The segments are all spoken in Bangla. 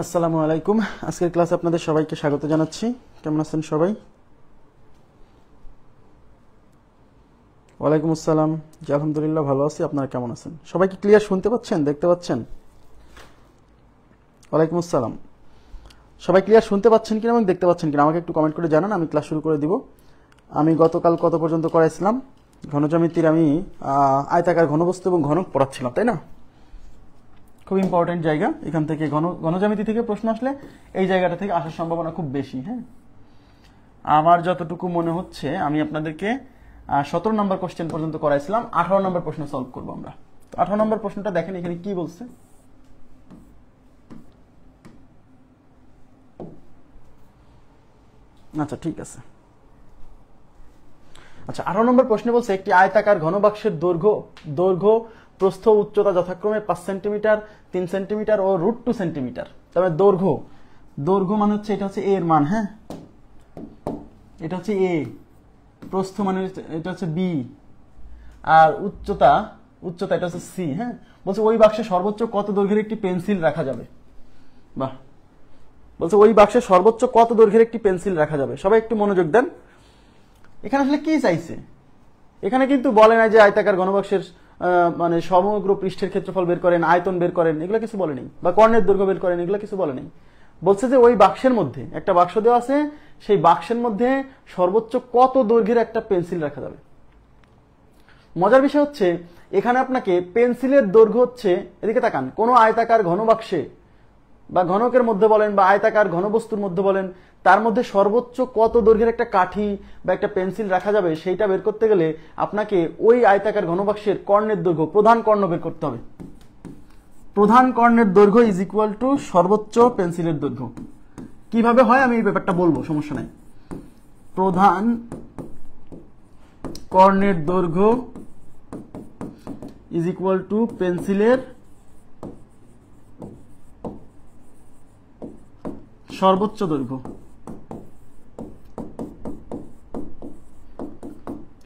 আসসালামু আলাইকুম। আজকের ক্লাসে আপনাদের সবাইকে স্বাগত জানাচ্ছি। কেমন আছেন সবাই? ওয়ালাইকুম আসসালাম। জি আলহামদুলিল্লাহ ভালো আছি। আপনারা কেমন আছেন? সবাই কি ক্লিয়ার শুনতে পাচ্ছেন, দেখতে পাচ্ছেন? ওয়ালাইকুম আসসালাম। সবাই ক্লিয়ার শুনতে পাচ্ছেন কিনা এবং দেখতে পাচ্ছেন কিনা আমাকে একটু কমেন্ট করে জানান, আমি ক্লাস শুরু করে দিব। আমি গতকাল কত পর্যন্ত করাইছিলাম? ঘনজ্যামিতির আমি আয়তাকার ঘনবস্তু এবং ঘনক পড়াচ্ছিলাম, তাই না? খুব ইম্পর্টেন্ট জায়গা। এখান থেকে ঘনজ্যামিতি থেকে প্রশ্ন আসলে এই জায়গাটা থেকে আসার সম্ভাবনা খুব বেশি। হ্যাঁ, আমার যতটুকু মনে হচ্ছে আমি আপনাদেরকে 17 নম্বর কোশ্চেন পর্যন্ত করাইছিলাম। 18 নম্বর প্রশ্ন সলভ করবো আমরা। তো 18 নম্বর প্রশ্নটা দেখেন এখানে কি বলছে। আচ্ছা ঠিক আছে। আচ্ছা 18 নম্বর প্রশ্নে বলছে একটি আয়তাকার ঘনবাক্সের দৈর্ঘ্য প্রস্থ উচ্চতা যথাক্রমে 5 সেন্টিমিটার, 3 সেন্টিমিটার ও √2 সেন্টিমিটার। তারপরে দৈর্ঘ্য মানে হচ্ছে এটা হচ্ছে এ এর মান। হ্যাঁ, এটা হচ্ছে এ। প্রস্থ মানে এটা হচ্ছে বি। আর উচ্চতা এটা হচ্ছে সি। হ্যাঁ, বলছে ওই বাক্সে সর্বোচ্চ কত দৈর্ঘ্যের একটি পেন্সিল রাখা যাবে। বাহ, বলছে ওই বাক্সে সর্বোচ্চ কত দৈর্ঘ্যের একটি পেন্সিল রাখা যাবে। সবাই একটু মনোযোগ দেন। এখানে আসলে কি চাইছে? এখানে কিন্তু বলে নাই যে আয়তাকার ঘনবাক্সের মানে সমগ্র পৃষ্ঠের ক্ষেত্রফল বের করেন, আয়তন বের করেন, এগুলো কিছু বলে নেই, বা কর্ণের দৈর্ঘ্য বের করেন, এগুলো কিছু বলে নেই। বলছে যে ওই বাক্সের মধ্যে একটা বাক্স দেওয়া আছে, সেই বাক্সের মধ্যে সর্বোচ্চ কত দৈর্ঘ্যের একটা পেন্সিল রাখা যাবে। মজার বিষয় হচ্ছে এখানে আপনাকে পেন্সিলের দৈর্ঘ্য হচ্ছে, এদিকে তাকান, কোনো আয়তাকার ঘনবাক্সে বা ঘনকের মধ্যে বলেন বা আয়তাকার ঘনবস্তুর মধ্যে বলেন, তার মধ্যে সর্বোচ্চ কত দৈর্ঘ্যের একটা কাঠি বা একটা পেন্সিল রাখা যাবে সেইটা বের করতে গেলে আপনাকে ওই আয়তাকার ঘনবাক্সের কর্ণের দৈর্ঘ্য, প্রধান কর্ণ বের করতে হবে। প্রধান কর্ণের দৈর্ঘ্য ইজ ইকুয়াল টু সর্বোচ্চ পেন্সিলের দৈর্ঘ্য। কিভাবে হয় আমি এই ব্যাপারটা বলবো, সমস্যা নাই। প্রধান কর্ণের দৈর্ঘ্য ইজ ইকুয়াল টু পেন্সিলের সর্বোচ্চ দৈর্ঘ্য।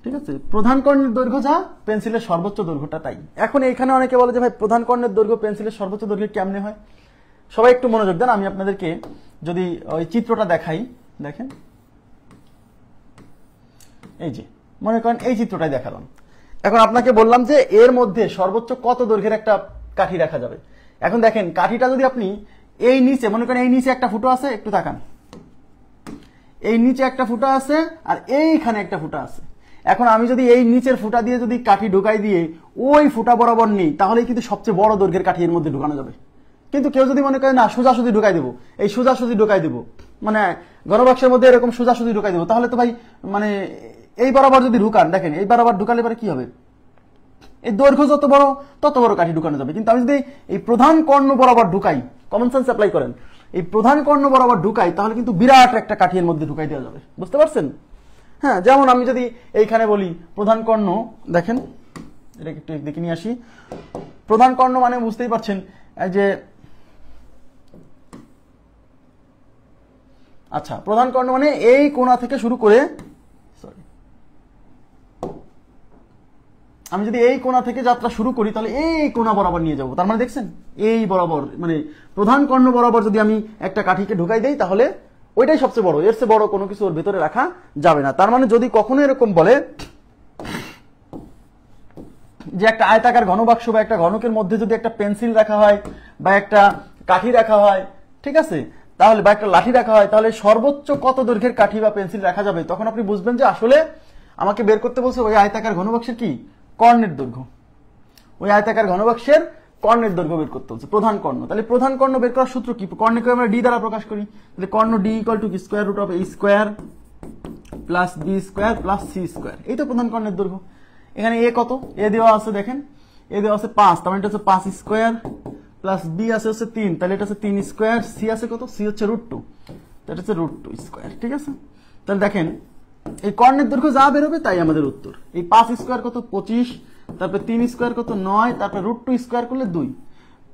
ঠিক আছে, প্রধান কর্ণের দৈর্ঘ্য যা, পেন্সিলের সর্বোচ্চ দৈর্ঘ্যটা তাই। এখন এখানে অনেকে বলে যে ভাই প্রধান কর্ণের দৈর্ঘ্য পেন্সিলের সর্বোচ্চ দৈর্ঘ্য কেমনে হয়? সবাই একটু মনোযোগ দেন। আমি আপনাদেরকে যদি ওই চিত্রটা দেখাই, দেখেন এই যে মনে করেন এই চিত্রটাই দেখালাম। এখন আপনাকে বললাম যে এর মধ্যে সর্বোচ্চ কত দৈর্ঘ্যের একটা কাঠি রাখা যাবে। এখন দেখেন কাঠিটা যদি আপনি এই নিচে, মনে করেন এই নিচে একটা ফুটো আছে, একটু তাকান, এই নিচে একটা ফুটা আছে আর এইখানে একটা ফুটা আছে। এখন আমি যদি এই নিচের ফুটা দিয়ে যদি কাঠি ঢুকাই দিয়ে ওই ফুটা বরাবর নিই, তাহলে কিন্তু সবচেয়ে বড় দৈর্ঘ্যের কাঠি এর মধ্যে ঢুকানো যাবে। কিন্তু কেউ যদি মনে করে না সোজাসুজি ঢুকাই দেবো, এই সোজাসুজি ঢুকাই দেবো, মানে ঘনবাক্সের মধ্যে এরকম সোজাসুজি ঢুকাই দেবো, তাহলে তো ভাই মানে এই বরাবর যদি ঢুকান, দেখেন এই বরাবর ঢুকালে পরে কি হবে? এই দৈর্ঘ্য যত বড় তত বড় কাঠি ঢুকানো যাবে। কিন্তু আমি যদি এই প্রধান কর্ণ বরাবর ঢুকাই, কমন সেন্স অ্যাপ্লাই করেন, এই প্রধান কর্ণ বরাবর ঢুকাই, তাহলে কিন্তু বিরাট একটা কাঠি এর মধ্যে ঢুকাই দেওয়া যাবে। বুঝতে পারছেন? হ্যাঁ, যেমন আমি যদি এইখানে বলি প্রধান কর্ণ, দেখেন এটা একটু দেখে নিয়ে আসি। প্রধান কর্ণ মানে বুঝতেই পারছেন এই যে, আচ্ছা প্রধান কর্ণ মানে এই কোণা থেকে শুরু করে, আমি যদি এই কোণা থেকে যাত্রা শুরু করি তাহলে এই কোণা বরাবর নিয়ে যাব। তার মানে দেখছেন এই বরাবর, মানে প্রধান কর্ণ বরাবর যদি আমি একটা কাঠিকে ঢুকাই দেই তাহলে ওইটাই সবচেয়ে বড়, এর চেয়ে বড় কোনো কিছু ওর ভেতরে রাখা যাবে না। তার মানে যদি কখনো এরকম বলে যে একটা আয়তাকার ঘনবাক্স বা একটা ঘনকের মধ্যে যদি একটা পেন্সিল রাখা হয় বা একটা কাঠি রাখা হয়, ঠিক আছে, তাহলে বা একটা লাঠি রাখা হয়, তাহলে সর্বোচ্চ কত দৈর্ঘ্যের কাঠি বা পেন্সিল রাখা যাবে, তখন আপনি বুঝবেন যে আসলে আমাকে বের করতে বলছে ওই আয়তাকার ঘনবাক্সের কি কর্ণের দৈর্ঘ্য। ওই আয়তাকার ঘনবাক্সের কর্ণের দৈর্ঘ্য বের করতে হচ্ছে, প্রধান কর্ণ। তাহলে প্রধান কর্ণ বের করার সূত্র কি? কর্ণকে আমরা ডি দ্বারা প্রকাশ করি। তাহলে কর্ণ D equal to square root of A square plus B square plus C square. এই তো প্রধান কর্ণের দৈর্ঘ্য। এখানে এ কত? এ দেওয়া আছে, দেখেন এ দেওয়া আছে 5, তার মানে এটা হচ্ছে 5 স্কয়ার প্লাস বি আছে হচ্ছে 3, তাহলে এটা হচ্ছে 3 স্কয়ার, সি আছে কত? সি হচ্ছে √2, এটা হচ্ছে √2 স্কয়ার। ঠিক আছে, তাহলে দেখেন এই কর্ণের দৈর্ঘ্য যা বেরোবে তাই আমাদের উত্তর। এই 5 স্কয়ার কত? 25, তারপর 3 স্কয়ার কত? 9, তারপর √2 স্কয়ার করলে 2,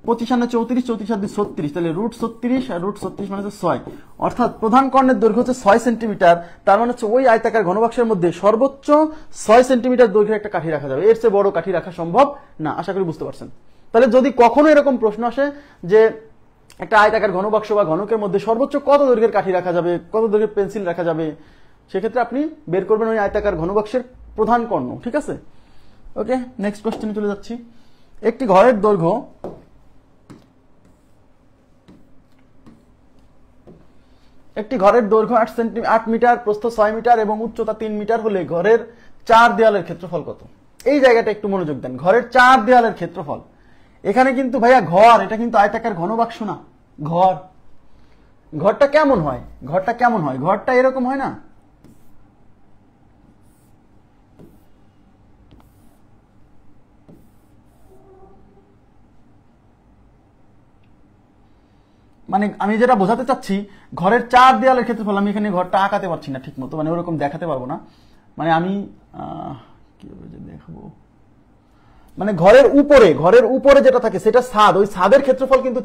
25 আর 34, 34 আর 2 36, তাহলে √36 আর √36 মানে হচ্ছে 6। অর্থাৎ প্রধান কর্ণের দৈর্ঘ্য হচ্ছে 6 সেন্টিমিটার। তার মানে হচ্ছে ওই আয়তাকার ঘনবাক্সের মধ্যে সর্বোচ্চ 6 সেন্টিমিটার দৈর্ঘ্যের একটা কাঠি রাখা যাবে, এর চেয়ে বড় কাঠি রাখা সম্ভব না। আশা করি বুঝতে পারছেন। তাহলে যদি কখনো এরকম প্রশ্ন আসে যে একটা আয়তাকার ঘনবাক্স বা ঘনকের মধ্যে সর্বোচ্চ কত দৈর্ঘ্যের কাঠি রাখা যাবে, কত দৈর্ঘ্যের পেন্সিল রাখা যাবে, সেক্ষেত্রে আপনি বের করবেন ওই আয়তাকার ঘনবাক্সের প্রধান কর্ণ। ঠিক আছে, ওকে, নেক্সট কোশ্চেনে চলে যাচ্ছি। একটি ঘরের দৈর্ঘ্য 8 মিটার, প্রস্থ 6 মিটার এবং উচ্চতা 3 মিটার হলে ঘরের 4 দেয়ালের ক্ষেত্রফল কত? এই জায়গাটা একটু মনোযোগ দেন। ঘরের 4 দেয়ালের ক্ষেত্রফল, এখানে কিন্তু ভাইয়া ঘর, এটা কিন্তু আয়তাকার ঘনবাক্স না। ঘরটা কেমন হয়? ঘরটা এরকম হয় না? মানে আমি যেটা বোঝাতে চাচ্ছি, ঘরের 4 দেয়ালের ক্ষেত্রফল, আমি এখানে ঘরটা আঁকাতে পারছি না ঠিক মতো, মানে ওরকম দেখাতে পারবো না। মানে আমি কিভাবে যে দেখাবো, মানে ঘরের উপরে যেটা থাকে সেটা ছাদ, ওই ছাদের ক্ষেত্রফল কিন্তু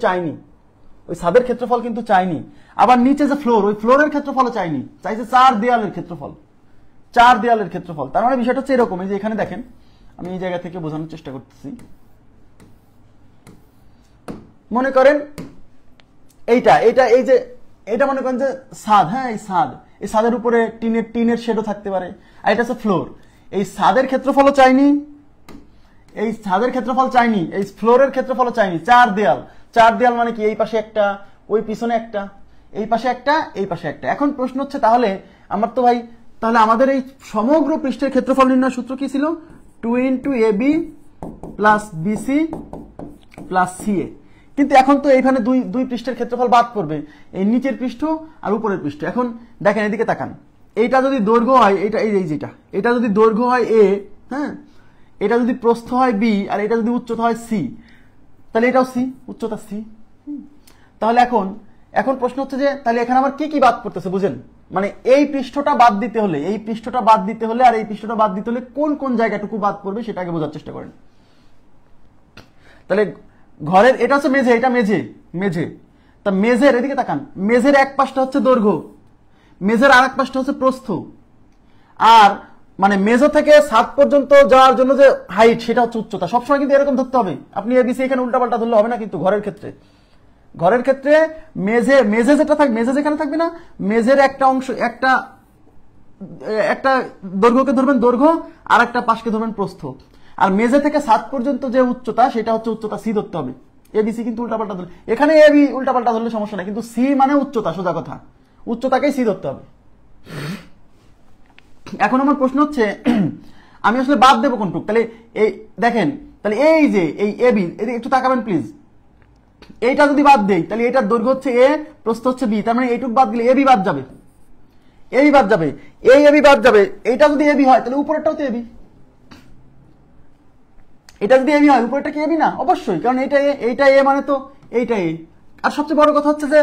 চাইনি। আবার নিচে যে ফ্লোর, ওই ফ্লোরের ক্ষেত্রফল চাইনি, চাইছে 4 দেয়ালের ক্ষেত্রফল। তার মানে বিষয়টা হচ্ছে এরকম, এই যে এখানে দেখেন, আমি এই জায়গা থেকে বোঝানোর চেষ্টা করতেছি। মনে করেন এইটা মনে করেন যে ছাদ, হ্যাঁ, এই ছাদের উপরে টিনের শেডও থাকতে পারে, আর এটা হচ্ছে ফ্লোর। এই ছাদের ক্ষেত্রফল চাইনি, এই ফ্লোরের ক্ষেত্রফল চাইনি। 4 দেয়াল মানে কি? এই পাশে একটা, ওই পিছনে একটা, এই পাশে একটা, এই পাশে একটা। এখন প্রশ্ন হচ্ছে, তাহলে আমাদের এই সমগ্র পৃষ্ঠের ক্ষেত্রফল নির্ণয় সূত্র কি ছিল? 2 × AB + BC + CA। কিন্তু এখন তো এইখানে দুই পৃষ্ঠের ক্ষেত্রফল বাদ পড়বে, এই নিচের পৃষ্ঠ আর উপরের পৃষ্ঠ। এখন দেখেন, এদিকে তাকান, এইটা যদি দৈর্ঘ্য হয়, এটা যদি দৈর্ঘ্য হয় A, হ্যাঁ, এটা যদি প্রস্থ হয় B, আর এটা যদি উচ্চতা হয় C, তাহলে এটাও C, উচ্চতা C। তাহলে এখন প্রশ্ন হচ্ছে যে, তাহলে এখানে আমার কি বাদ পড়তেছে বুঝেন? মানে এই পৃষ্ঠটা বাদ দিতে হলে, আর এই পৃষ্ঠটা বাদ দিতে হলে কোন জায়গাটুকু বাদ পড়বে সেটাকে বোঝার চেষ্টা করেন। তাহলে ঘরের, এটা হচ্ছে মেঝে, এটা মেঝে। তা মেঝের, এদিকে তাকান, মেঝের এক পাশটা হচ্ছে দৈর্ঘ্য, মেঝের আর এক পাশটা হচ্ছে প্রস্থ। আর মানে মেঝে থেকে ছাদ পর্যন্ত যাওয়ার জন্য যে হাইট, সেটা হচ্ছে উচ্চতা। সবসময় কিন্তু এরকম ধরতে হবে, আপনি ABC এখানে উল্টাপাল্টা ধরলে হবে না। কিন্তু ঘরের ক্ষেত্রে মেঝে যেটা থাকবে, মেঝে যেখানে থাকবে না, মেঝের একটা অংশ, একটা দৈর্ঘ্যকে ধরবেন দৈর্ঘ্য, আর একটা পাশকে ধরবেন প্রস্থ। আর মেঝে থেকে ছাদ পর্যন্ত যে উচ্চতা, সেটা হচ্ছে উচ্চতা C ধরতে হবে। ABC কিন্তু উল্টাপাল্টা ধরলে, এখানে AB উল্টাপাল্টা ধরলে সমস্যা নাই, কিন্তু C মানে উচ্চতা, সোজা কথা, উচ্চতাকেই C ধরতে হবে। এখন আমার প্রশ্ন হচ্ছে, আমি আসলে বাদ দেবো কোনটুক? তাহলে এই দেখেন, তাহলে এই যে এই AB, এদিকে একটু তাকাবেন প্লিজ। এইটা যদি বাদ দেই, তাহলে এটার দৈর্ঘ্য হচ্ছে A, প্রস্থ হচ্ছে B, তার মানে এইটুক বাদ দিলে AB বাদ যাবে, এই AB বাদ যাবে। এইটা যদি AB হয়, তাহলে উপরেরটাও তো AB। এটা যদি AB হয়, উপরেরটা কি AB না? অবশ্যই, কারণ এইটা A মানে তো এইটা A। আর সবচেয়ে বড় কথা হচ্ছে যে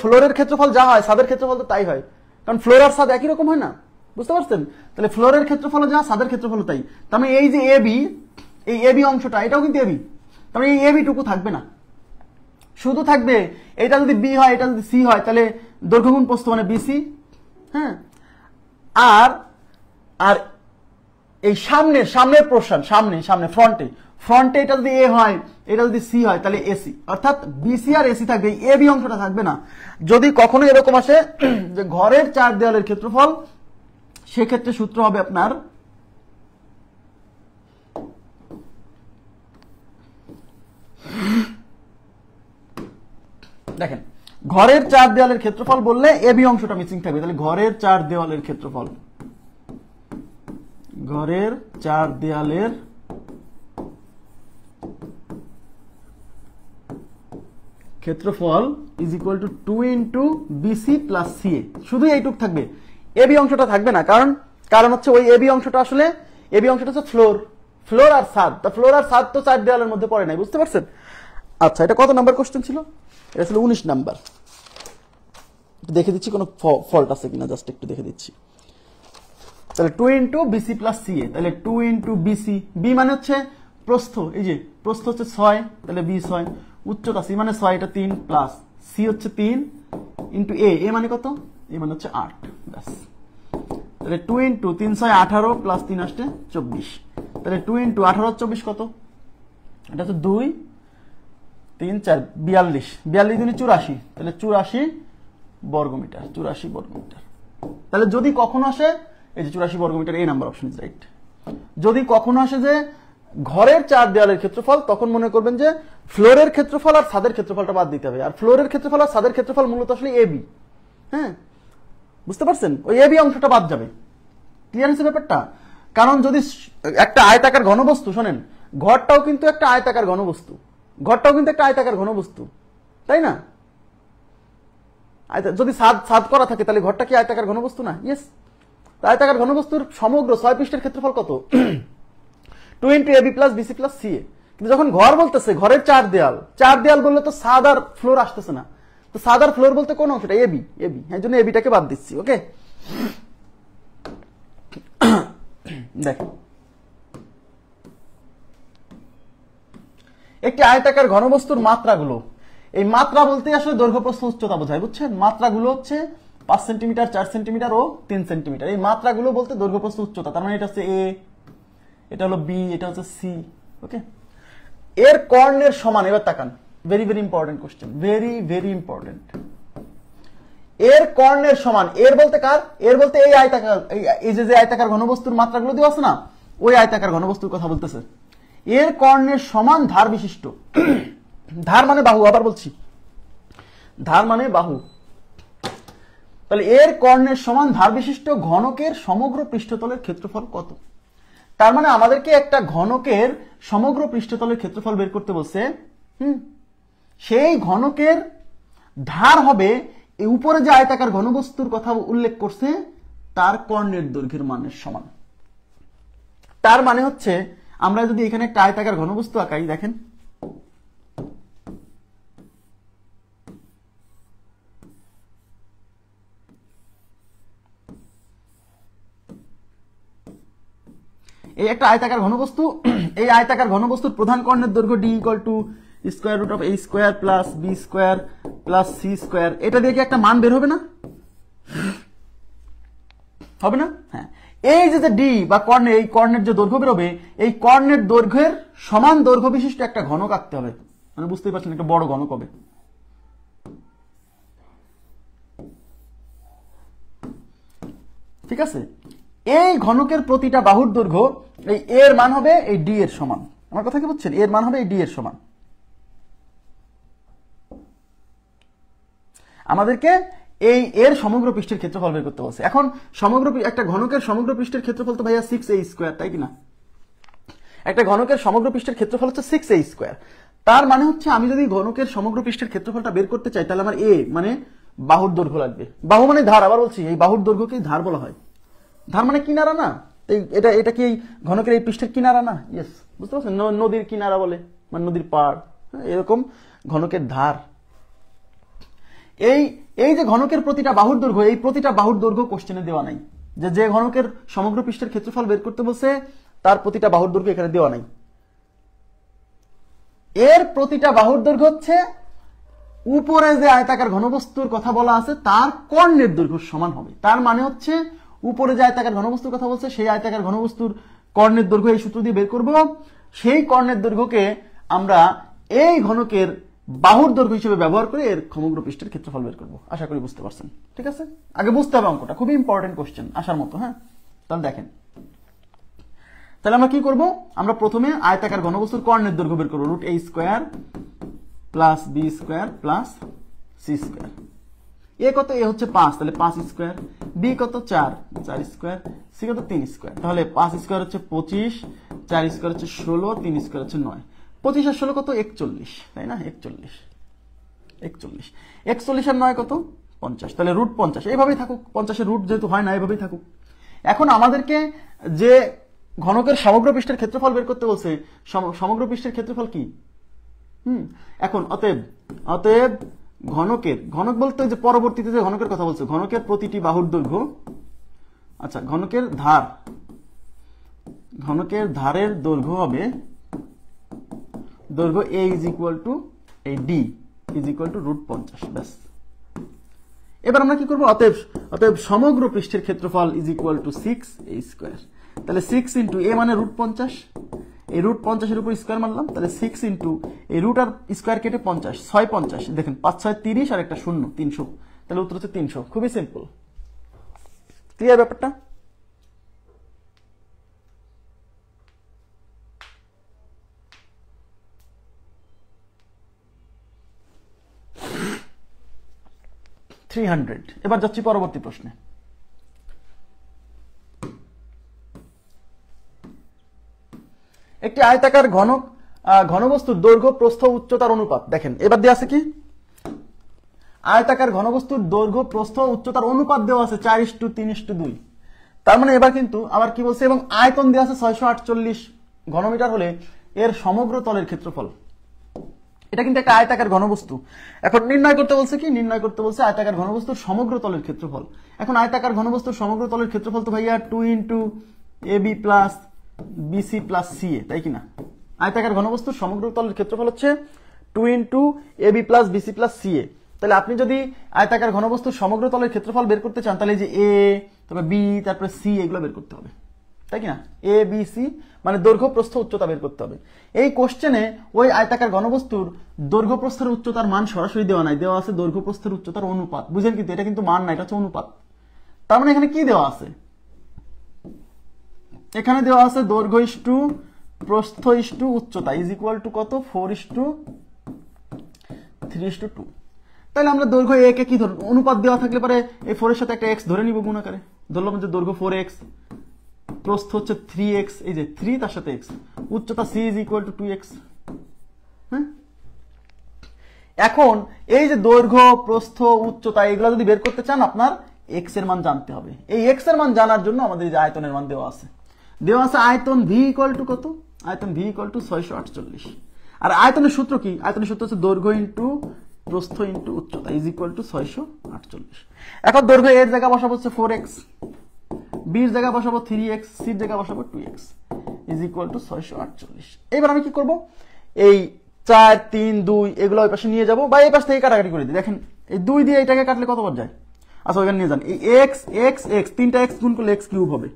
ফ্লোরের ক্ষেত্রফল যা হয়, ছাদের ক্ষেত্রফল তো তাই হয়, কারণ ফ্লোর আর ছাদ একই রকম হয় না, বুঝতে পারছেন? তাহলে ফ্লোরের ক্ষেত্রফল যা, ছাদের ক্ষেত্রফল তাই। তার মানে এই যে AB, এই AB অংশটা, এটাও কিন্তু AB। তার মানে এই AB টুকু থাকবে না, শুধু থাকবে এটা যদি B হয়, এটা যদি C হয়, তাহলে দৈর্ঘ্য গুণ প্রস্থ মানে BC, হ্যাঁ। আর এই সামনের পোরশন, সামনে ফ্রন্টে এটা যদি A হয়, এটা যদি C হয়, তাহলে AC, অর্থাৎ BC আর AC থাকবে, AB অংশটা থাকবে না। যদি কখনো এরকম আসে যে ঘরের 4 দেয়ালের ক্ষেত্রফল, সেক্ষেত্রে সূত্র হবে আপনার দেখেন, ঘরের 4 দেয়ালের ক্ষেত্রফল বললে AB অংশটা মিসিং থাকবে। তাহলে ঘরের 4 দেয়ালের ক্ষেত্রফল is equal to 2 × BC + CA। শুধু এইটুক থাকবে, AB অংশটা থাকবে না। কারণ হচ্ছে ওই AB অংশটা হচ্ছে ফ্লোর আর ছাদ। তা ফ্লোর আর ছাদ তো 4 দেয়ালের মধ্যে পড়ে নাই, বুঝতে পারছেন? আচ্ছা, এটা কত নাম্বার কোশ্চেন ছিল? এটা ছিল 19 নাম্বার। দেখে দিচ্ছি কোনো ফল্ট আছে কিনা, জাস্ট একটু দেখে দিচ্ছি। তাহলে 2 × BC + CA, তাহলে 2 × BC, B মানে হচ্ছে প্রস্থ, এই যে প্রস্থ হচ্ছে 6, তাহলে B 6, উচ্চতা C মানে 6, এটা 3 প্লাস C হচ্ছে 3 × A মানে কত? A মানে হচ্ছে 8, ব্যাস। তাহলে 2 × 3 6 18 প্লাস 3 আসছে 24। তাহলে 2 × 18 24 কত? এটা হচ্ছে 2, 3 4 42, 42 দুনি 84, তাহলে 84 বর্গমিটার, 84 বর্গমিটার। তাহলে যদি কখনো আসে এই যে 84 বর্গমিটার, এই নাম্বার অপশন ইজ রাইট। যদি কখনো আসে যে ঘরের 4 দেওয়ালের ক্ষেত্রফল, তখন মনে করবেন যে ফ্লোরের ক্ষেত্রফল আর ছাদের ক্ষেত্রফলটা বাদ দিতে হবে। আর ফ্লোরের ক্ষেত্রফল আর ছাদের ক্ষেত্রফল মূলত আসলে এবি। হ্যাঁ, বুঝতে পারছেন? ওই এবি অংশটা বাদ যাবে। ক্লিয়ার হয়েছে ব্যাপারটা? কারণ যদি একটা আয়তাকার ঘনবস্তু, শোনেন, ঘরটাও কিন্তু একটা আয়তাকার ঘনবস্তু, ঘরটাও কিন্তু একটা আয়তাকার ঘনবস্তু, তাই না? যদি ছাদ করা থাকে তাহলে ঘরটা কি আয়তাকার ঘনবস্তু না? ইয়েস। আয়তাকার ঘনবস্তুর সমগ্র 6 পৃষ্ঠের ক্ষেত্রফল কত? 2 × AB + BC + CA। কিন্তু যখন ঘর বলতেছে, ঘরের 4 দেয়াল, 4 দেয়াল বললে তো ছাদ আর ফ্লোর আসতেছে না। তো ছাদ আর ফ্লোর বলতে কোন অংশটা? AB, AB. এই জন্য এবিটাকে বাদ দিচ্ছি। ওকে, দেখেন, একটি আয়তাকার ঘনবস্তুর মাত্রাগুলো, এই মাত্রা বলতে আসলে দৈর্ঘ্য প্রস্থ উচ্চতা বোঝায়, বুঝছেন? মাত্রাগুলো হচ্ছে 5 সেন্টিমিটার, 4 সেন্টিমিটার ও 3 সেন্টিমিটার। এই মাত্রাগুলো বলতে দৈর্ঘ্য প্রস্থ উচ্চতা। তার মানে এটা হচ্ছে এ, এটা হলো বি, এটা হচ্ছে সি। ওকে, এর কর্ণের সমান, এবার তাকান, very very important question, very very important. এর কর্ণের সমান, এর বলতে কার? এর বলতে এই আয়তাকার, এই যে আয়তাকার ঘনবস্তুর মাত্রাগুলো দেওয়া আছে না, ওই আয়তাকার ঘনবস্তুর কথা বলতেছে। এর কর্ণের সমান ধার বিশিষ্ট, ধার মানে বাহু, আবার বলছি, ধার মানে বাহু। তাহলে এর কর্ণের সমান ধার বিশিষ্ট ঘনকের সমগ্র পৃষ্ঠতলের ক্ষেত্রফল কত? তার মানে আমাদেরকে একটা ঘনকের সমগ্র পৃষ্ঠতলের ক্ষেত্রফল বের করতে বলছে। সেই ঘনকের ধার হবে এই উপরে যে আয়তাকার ঘনবস্তুর কথা উল্লেখ করছে তার কর্ণের দৈর্ঘ্যের মানের সমান। তার মানে হচ্ছে আমরা যদি এখানে একটা আয়তাকার ঘনবস্তু আঁকাই, দেখেন, এই একটা আয়তাকার ঘনবস্তু, এই আয়তাকার ঘনবস্তুর প্রধান কর্ণের দৈর্ঘ্য d = (a² + b² + c²). এটা দিয়ে কি একটা মান বের হবে না? হবে না? হ্যাঁ, এই যে d বা কর্ণে, এই কর্ণের যে দৈর্ঘ্য বেরোবে, এই কর্ণের দৈর্ঘ্যের সমান দৈর্ঘ্য বিশিষ্ট একটা ঘনক আঁকতে হবে। মানে বুঝতেই পারছেন একটা বড় ঘনক হবে। ঠিক আছে, এই ঘনকের প্রতিটা বাহুর দৈর্ঘ্য, এই এর মান হবে এই ডি এর সমান। আমার কথা কি বুঝছেন? এর মান হবে এই ডি এর সমান। আমাদেরকে এই এর সমগ্র পৃষ্ঠের ক্ষেত্রফল বের করতে বলছে। এখন সমগ্র একটা ঘনকের সমগ্র পৃষ্ঠের ক্ষেত্রফল তো ভাইয়া 6a², তাই কিনা? একটা ঘনকের সমগ্র পৃষ্ঠের ক্ষেত্রফল হচ্ছে 6a²। তার মানে হচ্ছে আমি যদি ঘনকের সমগ্র পৃষ্ঠের ক্ষেত্রফলটা বের করতে চাই, তাহলে আমার এ মানে বাহুর দৈর্ঘ্য লাগবে। বাহু মানে ধার, আবার বলছি, এই বাহুর দৈর্ঘ্যকেই ধার বলা হয়। ধার মানে কিনারা না? এটা এটা কি ঘনকের এই পৃষ্ঠের কিনারা না? ইয়েস, বুঝতে পারছেন? নদীর কিনারা বলে, মানে নদীর পাড়, এরকম ঘনকের ধার। এই যে ঘনকের প্রতিটা বাহুর দৈর্ঘ্য, এই প্রতিটা বাহুর দৈর্ঘ্য কোশ্চেনে দেওয়া নাই। যে ঘনকের সমগ্র পৃষ্ঠের ক্ষেত্রফল বের করতে বলছে তার প্রতিটা বাহুর দৈর্ঘ্য এখানে দেওয়া নাই। এর প্রতিটা বাহুর দৈর্ঘ্য হচ্ছে উপরে যে আয়তাকার ঘনবস্তুর কথা বলা আছে তার কর্ণের দৈর্ঘ্য সমান হবে। তার মানে হচ্ছে উপরে যে আয়তাকার ঘনবস্তুর কথা বলছে সেই আয়তাকার ঘনবস্তুর কর্ণের দৈর্ঘ্য এই সূত্র দিয়ে বের করব। সেই কর্ণের দৈর্ঘ্যকে আমরা এই ঘনকের বাহুর দৈর্ঘ্য হিসেবে ব্যবহার করে এর সমগ্র পৃষ্ঠের ক্ষেত্রফল বের করব। আশা করি বুঝতে পারছেন। ঠিক আছে, আগে বুঝতে হবে অঙ্কটা, খুবই ইম্পর্টেন্ট কোশ্চেন, আসার মতো। হ্যাঁ, তাহলে দেখেন, তাহলে আমরা কি করব? আমরা প্রথমে আয়তাকার ঘনবস্তুর কর্ণের দৈর্ঘ্য বের করব, √a² + b² + c²। এ কত? এ হচ্ছে 5, তাহলে 5²। বি কত? 4, 4²। সি কত? 3²। তাহলে 5² হচ্ছে 25, 4² হচ্ছে 16, 3² হচ্ছে 9। 25 আর 16 কত? 41, তাই না? 41, 41 আর 9 কত? 50। তাহলে √50, এইভাবেই থাকুক, 50-এর রুট যেহেতু হয় না, এইভাবেই থাকুক। এখন আমাদেরকে যে ঘনকের সমগ্র পৃষ্ঠের ক্ষেত্রফল বের করতে বলছে, সমগ্র পৃষ্ঠের ক্ষেত্রফল কি? এখন অতএব ঘনক বলতে যে পরবর্তীতে যে ঘনকের কথা বলছে, ঘনকের প্রতিটি বাহুর দৈর্ঘ্য, আচ্ছা, ঘনকের ধারের দৈর্ঘ্য হবে দৈর্ঘ্য a = এই d √50। ব্যাস, এবার আমরা কি করব? অতএব সমগ্র পৃষ্ঠের ক্ষেত্রফল = 6a²। তাহলে 6 × a মানে √50, এই রুট 50-এর উপর স্কোয়ার মারলাম, তাহলে 6 ইন্টু এই রুট আর স্কোয়ার কেটে 50, 6 50, দেখেন 5 6 30 আর একটা শূন্য 300, তাহলে উত্তর হচ্ছে 300। খুবই সিম্পল। ক্লিয়ার ব্যাপারটা? এবার যাচ্ছি পরবর্তী প্রশ্নে। একটি আয়তাকার ঘনবস্তুর দৈর্ঘ্য প্রস্থ উচ্চতার অনুপাত। দেখেন এবার দেওয়া আছে কি, আয়তাকার ঘনবস্তুর দৈর্ঘ্য প্রস্থ উচ্চতার অনুপাত দেওয়া আছে 4:3:2। তার মানে এবার কিন্তু আবার কি বলছে, এবং আয়তন দেওয়া আছে 648 ঘনমিটার হলে এর সমগ্র তলের ক্ষেত্রফল। এটা কিন্তু একটা আয়তাকার ঘনবস্তু। এখন নির্ণয় করতে বলছে কি, নির্ণয় করতে বলছে আয়তাকার ঘনবস্তুর সমগ্র তলের ক্ষেত্রফল। এখন আয়তাকার ঘনবস্তুর সমগ্র তলের ক্ষেত্রফল তো ভাইয়া 2 into AB plus BC plus CA, তাই কিনা? আয়তাকার ঘনবস্তুর সমগ্র তলের ক্ষেত্রফল হচ্ছে 2 into AB plus BC plus CA। তাহলে আপনি যদি আয়তাকার ঘনবস্তুর সমগ্র তলের ক্ষেত্রফল বের করতে চান, তাহলে যে A, তারপরে B, তারপরে C এগুলো বের করতে হবে, তাই কিনা? A B C মানে দৈর্ঘ্য প্রস্থ উচ্চতা বের করতে হবে। এই কোশ্চেনে ওই আয়তাকার ঘনবস্তুর দৈর্ঘ্য প্রস্থের উচ্চতার মান সরাসরি দেওয়া নাই, দেওয়া আছে দৈর্ঘ্য প্রস্থের উচ্চতার অনুপাত। বুঝলেন? কিন্তু এটা কিন্তু মান না, এটা হচ্ছে অনুপাত। তার মানে এখানে কি দেওয়া আছে, এখানে দেওয়া আছে দৈর্ঘ্য ইস্টু প্রস্থ ইস্টু উচ্চতা ইজ ইকুয়াল টু কত, 4:3:2। তাহলে আমরা দৈর্ঘ্য a কে কি ধরব, অনুপাত দেওয়া থাকলে পরে এই 4 এর সাথে একটা x ধরে নিব গুণাকারে। ধরলাম যে দৈর্ঘ্য 4x, প্রস্থ হচ্ছে 3x, এই যে 3 তার সাথে x, উচ্চতা c is equal two 2x। হ্যাঁ, এখন এই যে দৈর্ঘ্য প্রস্থ উচ্চতা এগুলো যদি বের করতে চান, আপনার x এর মান জানতে হবে। এই x এর মান জানার জন্য আমাদের এই যে আয়তনের মান দেওয়া আছে, আয়তন v ইকুয়াল টু কত, আয়তন v ইকুয়াল টু 648। আর আয়তনের সূত্র কি, আয়তনের সূত্র হচ্ছে দৈর্ঘ্য ইন্টু প্রস্থ ইন্টু উচ্চতা ইজ ইকুয়াল টু 648। এখন দৈর্ঘ্য এর জায়গা বসাবো হচ্ছে 4x, b এর জায়গা বসাবো 3x, c এর জায়গা বসাবো 2x ইজ ইকুয়াল টু 648। এবার আমি কি করব, এই 4 3 2 এগুলো ওই পাশে নিয়ে যাব, বা এই পাশ থেকে কাটাকাটি করে দিই। দেখেন এই 2 দিয়ে এটাকে কাটলে কতবার যায়, আচ্ছা ওখানে নিয়ে যান। এই x x x, তিনটা x গুণ করলে x কিউব হবে।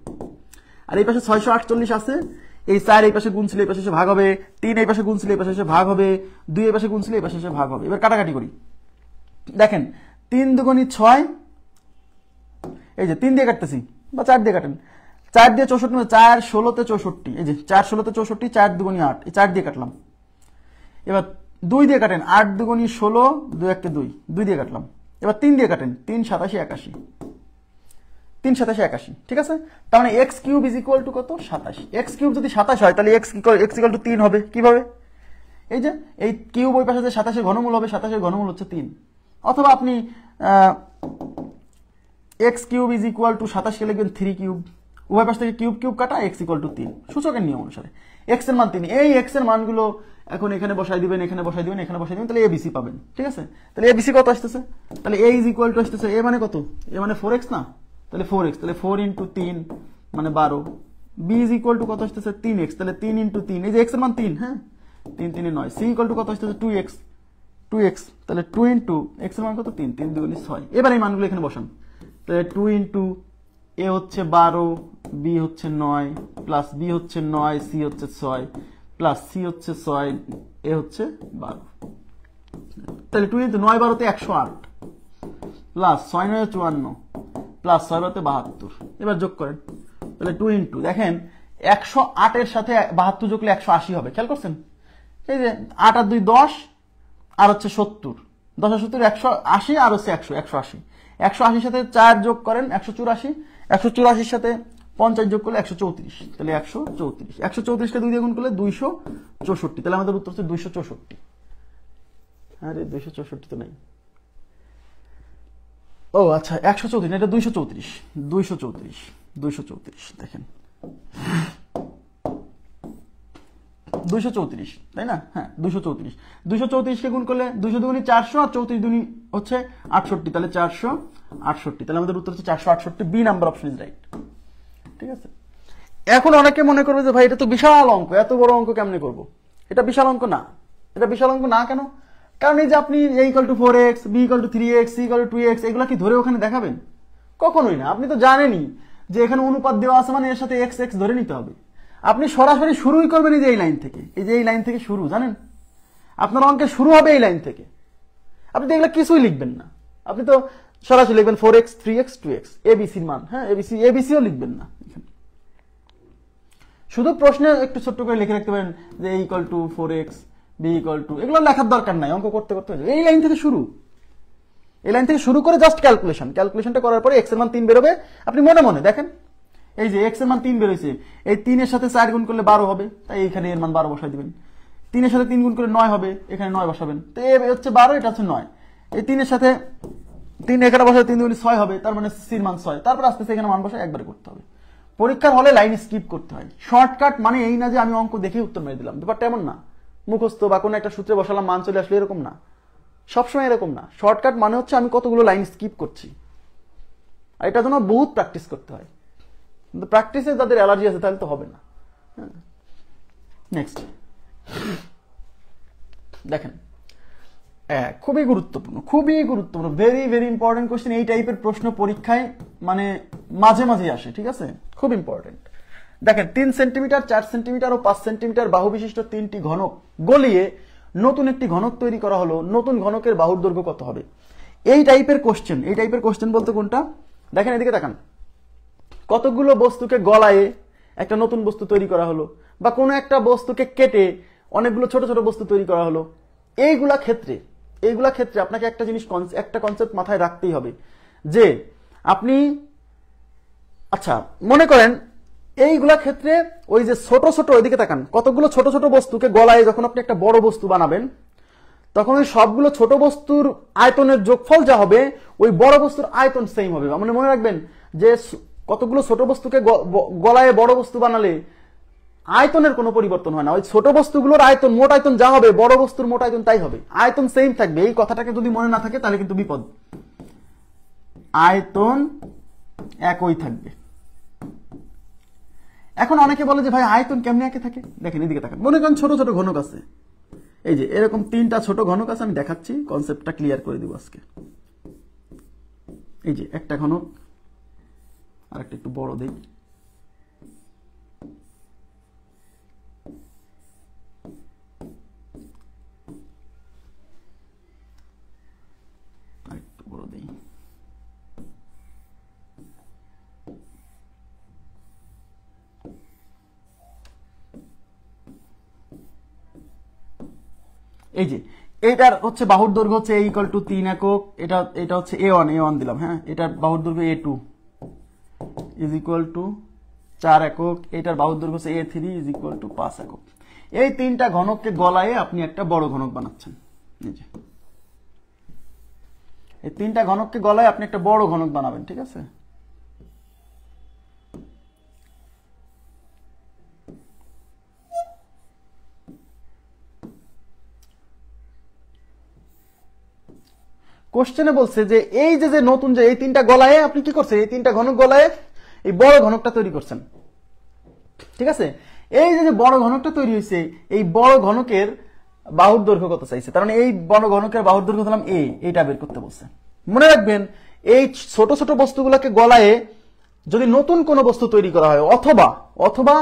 আর এই পাশে 648 আছে, এই 4 এই পাশে গুণ ছিল এই পাশে এসে ভাগ হবে, 3 এই পাশে গুণ ছিল এই পাশে এসে ভাগ হবে, 2 এই পাশে গুণ ছিল এই পাশে এসে ভাগ হবে। এবার কাটাকাটি করি। দেখেন 3 দুগুণী 6, এই যে 3 দিয়ে কাটতেছি বা 4 দিয়ে কাটেন, 4 দিয়ে 64, 4 16 তে 64, এই যে 4 16 তে 64, 4 দুগুণী 8, এই 4 দিয়ে কাটলাম। এবার 2 দিয়ে কাটেন, 8 দুগুণী 16, 2 1 2, 2 দিয়ে কাটলাম। এবার 3 দিয়ে কাটেন, 3 87 81, 3 87 81, ঠিক আছে? তার মানে x cube is equal two কত, 27। x কিউব যদি 27 হয় তাহলে x ইকুয়াল টু 3 হবে। কিভাবে, এই যে এই কিউব ওই পাশে যে 27 এর ঘনমূল হবে, 27 এর ঘনমূল হচ্ছে 3। অথবা আপনি x cube is equal to 27 কে লিখবেন 3 কিউব, উভয় পাশ থেকে কিউব কিউব কাটা, x ইকুয়াল টু 3 সূচকের নিয়ম অনুসারে x এর মান 3। এই x এর মানগুলো এখন এখানে বসাই দিবেন, এখানে বসাই দিবেন, এখানে বসাই দিবেন, তাহলে ABC পাবেন। ঠিক আছে? তাহলে ABC কত আসতেছে, তাহলে a ইজ ইকুয়াল টু আসতেছে a মানে কত, a মানে 4x না, তাহলে 4x, তাহলে 4 ইন্টু 3 মানে 12। b ইজ ইকুয়াল টু কত আসতেছে 3x, তাহলে 3 ইন্টু 3, এই যে x এর মান 3, হ্যাঁ 3 3 9। c ইকুয়াল টু কত আসতেছে 2x, তাহলে 2 ইন্টু x এর মান কত 3, 3 দুগুণী 6। এবার এই মানগুলো এখানে বসান, তাহলে 2 ইন্টু a হচ্ছে 12, b হচ্ছে 9, প্লাস b হচ্ছে 9, c হচ্ছে 6, প্লাস c হচ্ছে 6, a হচ্ছে 12। তাহলে 2 ইন্টু 9 12 তে 108, প্লাস 6 9 54, প্লাস 6 12 তে 72। এবার যোগ করেন, তাহলে 2 ইন্টু, দেখেন 108 এর সাথে 72 যোগলে 180 হবে। খেয়াল করছেন, এই যে 8 আর 2 10, আর হচ্ছে 70, 10 আর 70 180, আর হচ্ছে 100 180। 180 সাথে 4 যোগ করেন 184, 184 সাথে 50 যোগ করলে 134, তাহলে 134। 134 কে 2 দিয়ে গুণ করলে 264, তাহলে আমাদের উত্তর হচ্ছে 264। আরে 264 তো নাই, ও আচ্ছা 134 না, এটা 234, 234, 234। দেখেন 234, তাই না? হ্যাঁ 234, 234 কে গুণ করলে 200 দুগুণী 400, আর 34 দুগুণী হচ্ছে 68, তাহলে 468। তাহলে আমাদের উত্তর হচ্ছে 468, B number option is right. ঠিক আছে? এখন অনেকে মনে করবে যে ভাই এটা তো বিশাল অঙ্ক, এত বড় অঙ্ক কেমনে করব? এটা বিশাল অঙ্ক না। এটা বিশাল অঙ্ক না কেন? কারণ এই যে আপনি a equal to 4x, b equal to 3x, c equal to 2x এগুলা কি ধরে ওখানে দেখাবেন? কখনোই না। আপনি তো জানেনই যে এখানে অনুপাত দেওয়া আছে মানে এর সাথে x x ধরে নিতে হবে। আপনি সরাসরি শুরুই করবেন এই যে এই লাইন থেকে, এই যে এই লাইন থেকে শুরু, জানেন আপনার অঙ্কের শুরু হবে এই লাইন থেকে। আপনি এগুলো কিছুই লিখবেন না, আপনি তো সরাসরি লিখবেন 4x 3x 2x এবিসির মান, হ্যাঁ এবিসিও লিখবেন না, শুধু প্রশ্নে একটু ছোট্ট করে লিখে রাখতে পারেন যে a equal to 4x b equal to, এগুলো লেখার দরকার নাই, অঙ্ক করতে করতে এই লাইন থেকে শুরু, এই লাইন থেকে শুরু করে জাস্ট ক্যালকুলেশনটা করার পরে x এর মান 3 বেরোবে, আপনি মনে মনে দেখেন এই যে x এর মান 3 বেরোইছে, এই 3 এর সাথে 4 গুণ করলে 12 হবে, তাই এখানে এর মান 12 বসাই দিবেন। 3 এর সাথে 3 গুণ করলে 9 হবে, এখানে 9 বসাবেন, তো এ হচ্ছে 12, এটা হচ্ছে 9, এই 3 এর সাথে 3 এখানে বসালে 3 দুগুণে 6 হবে, তার মানে c এর মান 6, তারপর আস্তে আস্তে এখানে মান বসায় একবারে করতে হবে। পরীক্ষার হলে লাইন স্কিপ করতে হয়। শর্টকাট মানে এই না যে আমি অঙ্ক দেখে উত্তর মেরে দিলাম, ব্যাপারটা এমন না, মুখস্থ বা কোনো একটা সূত্রে বসালাম মান চলে আসলে এরকম না, সবসময় এরকম না। শর্টকাট মানে হচ্ছে আমি কতগুলো লাইন স্কিপ করছি, আর এটার জন্য বহুত প্র্যাকটিস করতে হয়, কিন্তু প্র্যাকটিসে যাদের অ্যালার্জি আছে তাহলে তো হবে না। নেক্সট দেখেন, খুবই গুরুত্বপূর্ণ, ভেরি ভেরি ইম্পর্টেন্ট কোশ্চেন। এই টাইপের প্রশ্ন পরীক্ষায় মানে মাঝে মাঝে আসে, ঠিক আছে, খুব ইম্পর্টেন্ট। দেখেন 3 সেন্টিমিটার 4 সেন্টিমিটার ও 5 সেন্টিমিটার বাহু বিশিষ্ট 3টি ঘনক গলিয়ে নতুন একটি ঘনক তৈরি করা হলো, নতুন ঘনকের বাহুর দৈর্ঘ্য কত হবে? এই টাইপের কোশ্চেন বলতে কোনটা, দেখেন এদিকে তাকান, কতগুলো বস্তুকে গলায়ে একটা নতুন বস্তু তৈরি করা হলো, বা কোনো একটা বস্তুকে কেটে অনেকগুলো ছোট ছোট বস্তু তৈরি করা হলো। এইগুলা ক্ষেত্রে আপনাকে একটা কনসেপ্ট মাথায় রাখতেই হবে যে আপনি, আচ্ছা মনে করেন এইগুলা ক্ষেত্রে ওই যে ছোট ছোট, ওইদিকে তাকান, কতগুলো ছোট ছোট বস্তুকে গলায় যখন আপনি একটা বড় বস্তু বানাবেন, তখন ওই সবগুলো ছোট বস্তুর আয়তনের যোগফল যা হবে ওই বড় বস্তুর আয়তন সেম হবে। মানে মনে রাখবেন যে কতগুলো ছোট বস্তুকে গলায় বড় বস্তু বানালে আয়তনের কোনো পরিবর্তন হয় না, ওই ছোট বস্তুগুলোর আয়তন, মোট আয়তন যা হবে বড় বস্তুর মোট আয়তন তাই হবে, আয়তন সেম থাকবে। এই কথাটাকে যদি মনে না থাকে তাহলে কিন্তু বিপদ, আয়তন একই থাকবে। এখন অনেকে বলে যে ভাই আয়তন কেমনে একই থাকে, দেখেন এদিকে তাকান, মনে করেন ছোট ছোট ঘনক আছে, এই যে এরকম 3টা ছোট ঘনক আছে, আমি দেখাচ্ছি, কনসেপ্টটা ক্লিয়ার করে দিব আজকে। এই যে একটা ঘনক, আর একটা একটু বড় দেই, এই যে এটার হচ্ছে বাহুর দৈর্ঘ্য হচ্ছে a ইকুয়াল টু 3 একক, এটা হচ্ছে a1 দিলাম, হ্যাঁ, এটার বাহুর দৈর্ঘ্য a2 ইজ ইকুয়াল টু 4 একক, এটার বাহুর দৈর্ঘ্য হচ্ছে a3 ইজ ইকুয়াল টু 5 একক। এই 3টা ঘনককে গলায়ে আপনি একটা বড় ঘনক বানাচ্ছেন, এই যে এই 3টা ঘনককে গলায় আপনি একটা বড় ঘনক বানাবেন, ঠিক আছে। কোশ্চেনে বলছে যে এই যে নতুন যে এই 3টা গলায় আপনি কি করছেন, এই 3টা ঘনক গলায় এই বড় ঘনকটা তৈরি করছেন, ঠিক আছে। এই যে বড় ঘনকটা তৈরি হয়েছে, এই বড় ঘনকের বাহুর দৈর্ঘ্য কত চাইছে, তার মানে এই বড় ঘনকের বাহুর দৈর্ঘ্য দিলাম এইটা বের করতে বলছে। মনে রাখবেন এই ছোট ছোট বস্তুগুলোকে গলায়ে যদি নতুন কোনো বস্তু তৈরি করা হয়, অথবা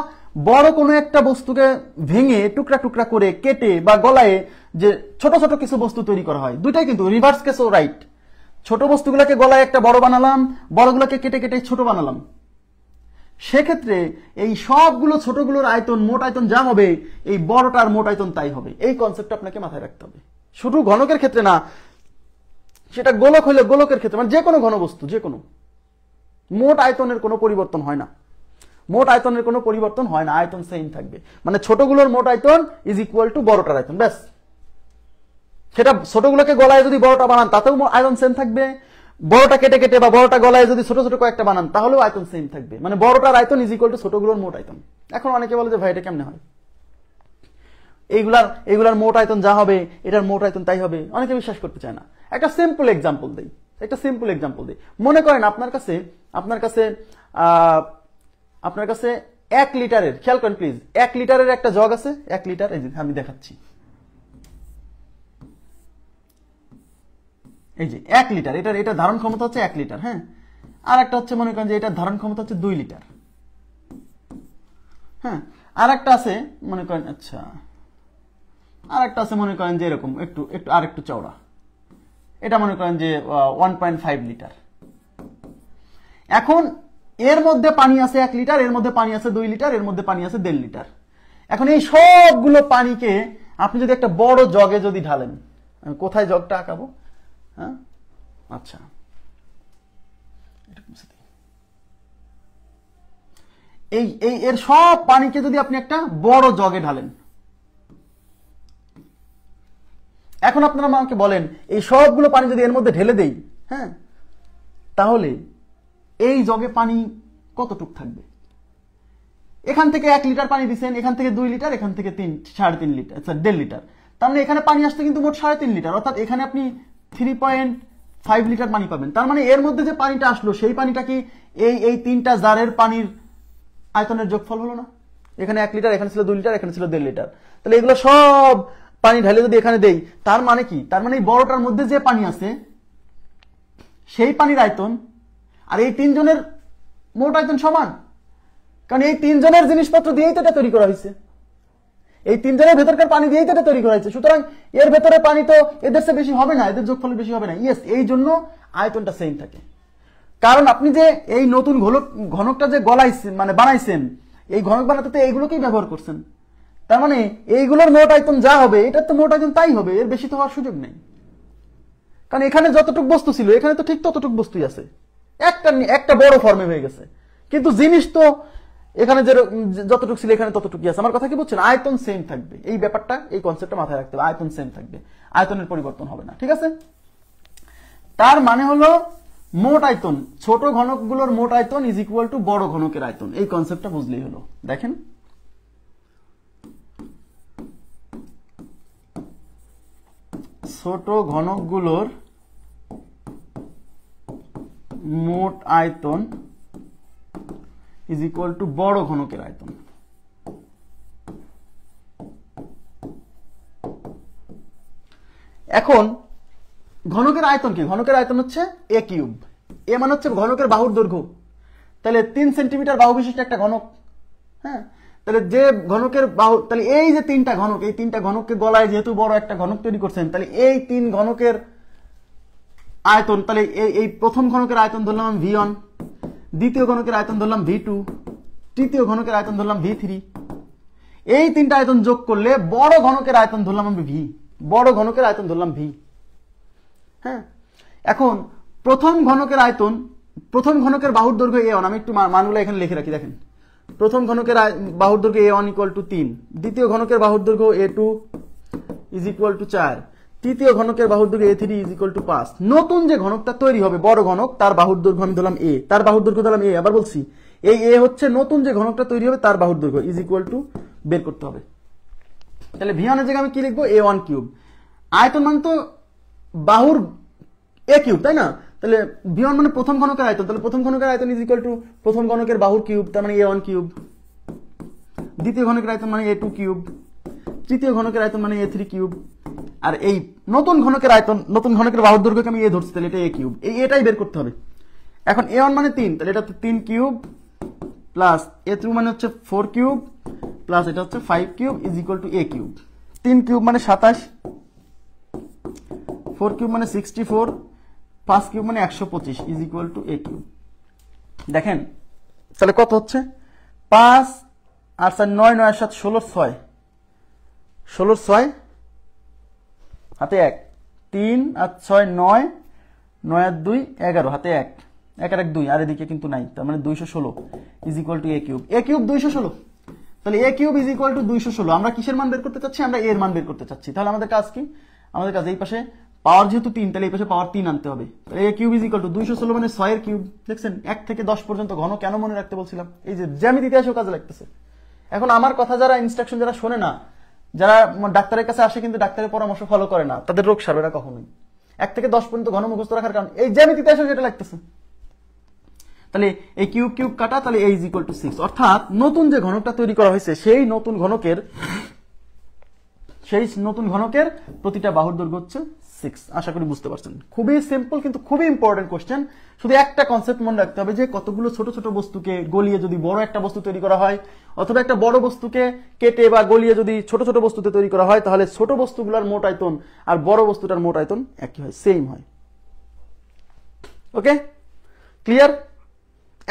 বড় কোনো একটা বস্তুকে ভেঙে টুকরা টুকরা করে কেটে বা গলায়ে যে ছোট ছোট কিছু বস্তু তৈরি করা হয়, দুইটাই কিন্তু রিভার্স কেসও রাইট। ছোট বস্তুগুলোকে গলায় একটা বড় বানালাম, বড়গুলোকে কেটে কেটে ছোট বানালাম, সেক্ষেত্রে এই সবগুলো ছোটগুলোর আয়তন, মোট আয়তন যা হবে এই বড়টার মোট আয়তন তাই হবে। এই কনসেপ্টটা আপনাকে মাথায় রাখতে হবে, শুধু ঘনকের ক্ষেত্রে না, সেটা গোলক হলে গোলকের ক্ষেত্রে, মানে যে কোনো ঘনবস্তু, যে কোনো মোট আয়তনের কোনো পরিবর্তন হয় না, আয়তন সেম থাকবে। মানে ছোটগুলোর মোট আয়তন ইজ ইকুয়াল টু বড়টার আয়তন, ব্যাস। সেটা ছোটগুলোকে গলায় যদি বড়টা বানান তাতেও আয়তন সেম থাকবে, বড়টা কেটে কেটে বা বড়টা গলায় যদি ছোট ছোট কয়েকটা বানান তাহলেও আয়তন সেম থাকবে। মানে বড়টার আয়তন ইজ ইকুয়াল টু ছোটগুলোর মোট আয়তন। এখন অনেকে বলে যে ভাই এটা কেমনে হয়, এইগুলার মোট আয়তন যা হবে এটার মোট আয়তন তাই হবে, অনেকে বিশ্বাস করতে চায় না। একটা সিম্পল এক্সাম্পল দেই। মনে করেন আপনার কাছে 1 লিটারের, খেয়াল করেন প্লিজ, 1 লিটারের একটা জগ আছে, 1 লিটার, এই যে আমি দেখাচ্ছি, এই যে 1 লিটার, এটা ধারণ ক্ষমতা হচ্ছে 1 লিটার, হ্যাঁ। আর একটা হচ্ছে মনে করেন যে এটার ধারণ ক্ষমতা হচ্ছে 2 লিটার, হ্যাঁ। আর একটা আছে মনে করেন, আচ্ছা আর একটা আছে মনে করেন যে এরকম একটু একটু আর একটু চওড়া, এটা মনে করেন যে 1.5 লিটার। এখন এর মধ্যে পানি আছে 1 লিটার, এর মধ্যে পানি আছে 2 লিটার, এর মধ্যে পানি আছে 1.5 লিটার। এখন এই সবগুলো পানিকে আপনি যদি একটা বড় জগে যদি ঢালেন, কোথায় জগটা আঁকাবো, হ্যাঁ আচ্ছা এই এই এর সব পানিকে যদি আপনি একটা বড় জগে ঢালেন, এখন আপনারা আমাকে বলেন এই সবগুলো পানি যদি এর মধ্যে ঢেলে দেই, হ্যাঁ, তাহলে এই জগে পানি কতটুক থাকবে? এখান থেকে 1 লিটার পানি দিচ্ছেন, এখান থেকে 2 লিটার, এখান থেকে 3.5 লিটার, আচ্ছা 1.5 লিটার। তার মানে এখানে পানি আসতে কিন্তু মোট 3.5 লিটার, অর্থাৎ এখানে আপনি 3.5 লিটার পানি পাবেন। তার মানে এর মধ্যে যে পানিটা আসলো সেই পানিটা কি এই 3টা জারের পানির আয়তনের যোগফল হলো না? এখানে 1 লিটার, এখানে ছিল 2 লিটার, এখানে ছিল 1.5 লিটার। তাহলে এগুলো সব পানি ঢালে যদি এখানে দেই, তার মানে কি? তার মানে এই বড়টার মধ্যে যে পানি আছে সেই পানির আয়তন আর এই 3 জনের মোট আয়তন সমান, কারণ এই 3 জনের জিনিসপত্র দিয়েই তো এটা তৈরি করা হয়েছে, এই 3 জনের ভেতরকার পানি দিয়েই তো এটা তৈরি করা হয়েছে। সুতরাং এর ভেতরে পানি তো এদের চেয়ে বেশি হবে না, এদের যোগফলের বেশি হবে না। ইয়েস, এই জন্য আয়তনটা সেম থাকে। কারণ আপনি যে এই নতুন ঘনকটা যে গলাইছেন মানে বানাইছেন, এই ঘনক বানাতে তো এইগুলোকেই ব্যবহার করছেন। তার মানে এইগুলোর মোট আয়তন যা হবে এটার তো মোট আয়তন তাই হবে, এর বেশি তো হওয়ার সুযোগ নেই। কারণ এখানে যতটুকু বস্তু ছিল এখানে তো ঠিক ততটুকু বস্তুই আছে, একটা বড় ফর্মে হয়ে গেছে, কিন্তু জিনিস তো এখানে যে যতটুকু ছিল এখানে ততটুকুই আছে। আমার কথা কি বুঝছেন? আয়তন সেম থাকবে, এই ব্যাপারটা এই কনসেপ্টটা মাথায় রাখতে হবে, আয়তন সেম থাকবে, আয়তনের পরিবর্তন হবে না, ঠিক আছে? তার মানে হলো মোট আয়তন, ছোট ঘনকগুলোর মোট আয়তন ইজ ইকুয়াল টু বড় ঘনকের আয়তন। এই কনসেপ্টটা বুঝলেই হলো। দেখেন ছোট ঘনকগুলোর মোট আয়তন ইজ ইকুয়াল টু বড় ঘনকের আয়তন। এখন ঘনকের আয়তন কি? ঘনকের আয়তন হচ্ছে এ কিউব। এ মানে হচ্ছে ঘনকের বাহুর দৈর্ঘ্য। তাহলে 3 সেন্টিমিটার বাহু বিশিষ্ট একটা ঘনক, হ্যাঁ, তাহলে যে ঘনকের বাহু, তাহলে এই যে 3টা ঘনক, এই 3টা ঘনককে গলায় যেহেতু বড় একটা ঘনক তৈরি করছেন, তাহলে এই 3 ঘনকের আয়তন, তাহলে এই প্রথম ঘনকের আয়তন ধরলাম আমি V1, দ্বিতীয় ঘনকের আয়তন ধরলাম V2, তৃতীয় ঘনকের আয়তন ধরলাম V3। এই 3টা আয়তন যোগ করলে বড় ঘনকের আয়তন ধরলাম আমি V, বড় ঘনকের আয়তন ধরলাম V। হ্যাঁ, এখন প্রথম ঘনকের আয়তন, প্রথম ঘনকের বাহুর দৈর্ঘ্য A1, আমি একটু মানগুলো এখানে লিখে রাখি। দেখেন প্রথম ঘনকের বাহুর দৈর্ঘ্য A1 ইকুয়াল টু 3, দ্বিতীয় ঘনকের বাহুর দৈর্ঘ্য A2 ইজ ইকুয়াল টু 4, তৃতীয় ঘনকের বাহুর দৈর্ঘ্য A3 ইজ ইকুয়াল টু 5। নতুন যে ঘনকটা তৈরি হবে বড় ঘনক, তার বাহুর দৈর্ঘ্য আমি ধরলাম A, তার বাহুর দৈর্ঘ্য ধরলাম A। আবার বলছি, এই A হচ্ছে নতুন যে ঘনকটা তৈরি হবে তার বাহুর দৈর্ঘ্য ইজ ইকুয়াল টু বের করতে হবে। তাহলে V1 এর জায়গায় আমি কি লিখবো? A1 cube. আয়তন মানে তো বাহুর A কিউব, তাই না? তাহলে V1 মানে প্রথম ঘনকের আয়তন, তাহলে প্রথম ঘনকের আয়তন ইজ ইকুয়াল টু প্রথম ঘনকের বাহুর কিউব, তার মানে A1 কিউব। দ্বিতীয় ঘনকের আয়তন মানে A2 কিউব, তৃতীয় ঘনকের আয়তন মানে A3 কিউব। আর এই নতুন ঘনকের আয়তন, নতুন ঘনকের বাহুর দৈর্ঘ্যকে আমি A ধরছি, তাহলে এটা A কিউব। এটাই বের করতে হবে। এখন A1 মানে 3, তাহলে এটা 3 কিউব প্লাস A2 মানে হচ্ছে 4 কিউব প্লাস এটা হচ্ছে 5 cube is equal two A cube. 3 cube মানে 27, 4 কিউব মানে 64, 5 কিউব মানে 125 is equal two A cube. দেখেন তাহলে কত হচ্ছে? 5 আর 4 9, 9 আর 7 16, 6 16 6 হাতে 1, 3 আর 6 9, 9 আর 2 11 হাতে 1, 1 আর 1 2, আর এদিকে কিন্তু নাই, তার মানে 216 is equal two A cube. A cube 216, তাহলে A cube is equal two 216। আমরা কিসের মান বের করতে চাচ্ছি? আমরা এর মান বের করতে চাচ্ছি। তাহলে আমাদের কাজ কি? আমাদের কাজ এই পাশে পাওয়ার যেহেতু 3, তাহলে এই পাশে পাওয়ার 3 আনতে হবে। তাহলে A cube is equal two 216 মানে 6 এর কিউব। দেখছেন 1 থেকে 10 পর্যন্ত ঘন কেন মনে রাখতে বলছিলাম? এই যে জ্যামিতি ইতিহাসেও কাজে লাগতেছে। এখন আমার কথা যারা ইনস্ট্রাকশন যারা শোনে না, যারা ডাক্তারের কাছে আসে কিন্তু ডাক্তারের পরামর্শ ফলো করে না, তাদের রোগ সারবে না কখনোই। 1 থেকে 10 পর্যন্ত ঘন মুখস্থ রাখার কারণ এই জ্যামিতি ইতিহাসেও যেটা লাগতেছে। তাহলে এই কিউব কিউব কাটা, তাহলে A ইজ ইকুয়াল টু 6, অর্থাৎ নতুন যে ঘনকটা তৈরি করা হয়েছে সেই নতুন ঘনকের প্রতিটা বাহুর দৈর্ঘ্য হচ্ছে 6। আশা করি বুঝতে পারছেন, খুবই সিম্পল কিন্তু খুবই ইম্পর্টেন্ট কোশ্চেন। শুধু একটা কনসেপ্ট মনে রাখতে হবে যে কতগুলো ছোট ছোট বস্তুকে গলিয়ে যদি বড় একটা বস্তু তৈরি করা হয়, অথবা একটা বড় বস্তুকে কেটে বা গলিয়ে যদি ছোট ছোট বস্তুতে তৈরি করা হয়, তাহলে ছোট বস্তুগুলোর মোট আয়তন আর বড় বস্তুটার মোট আয়তন একই হয়, সেম হয়। ওকে, ক্লিয়ার?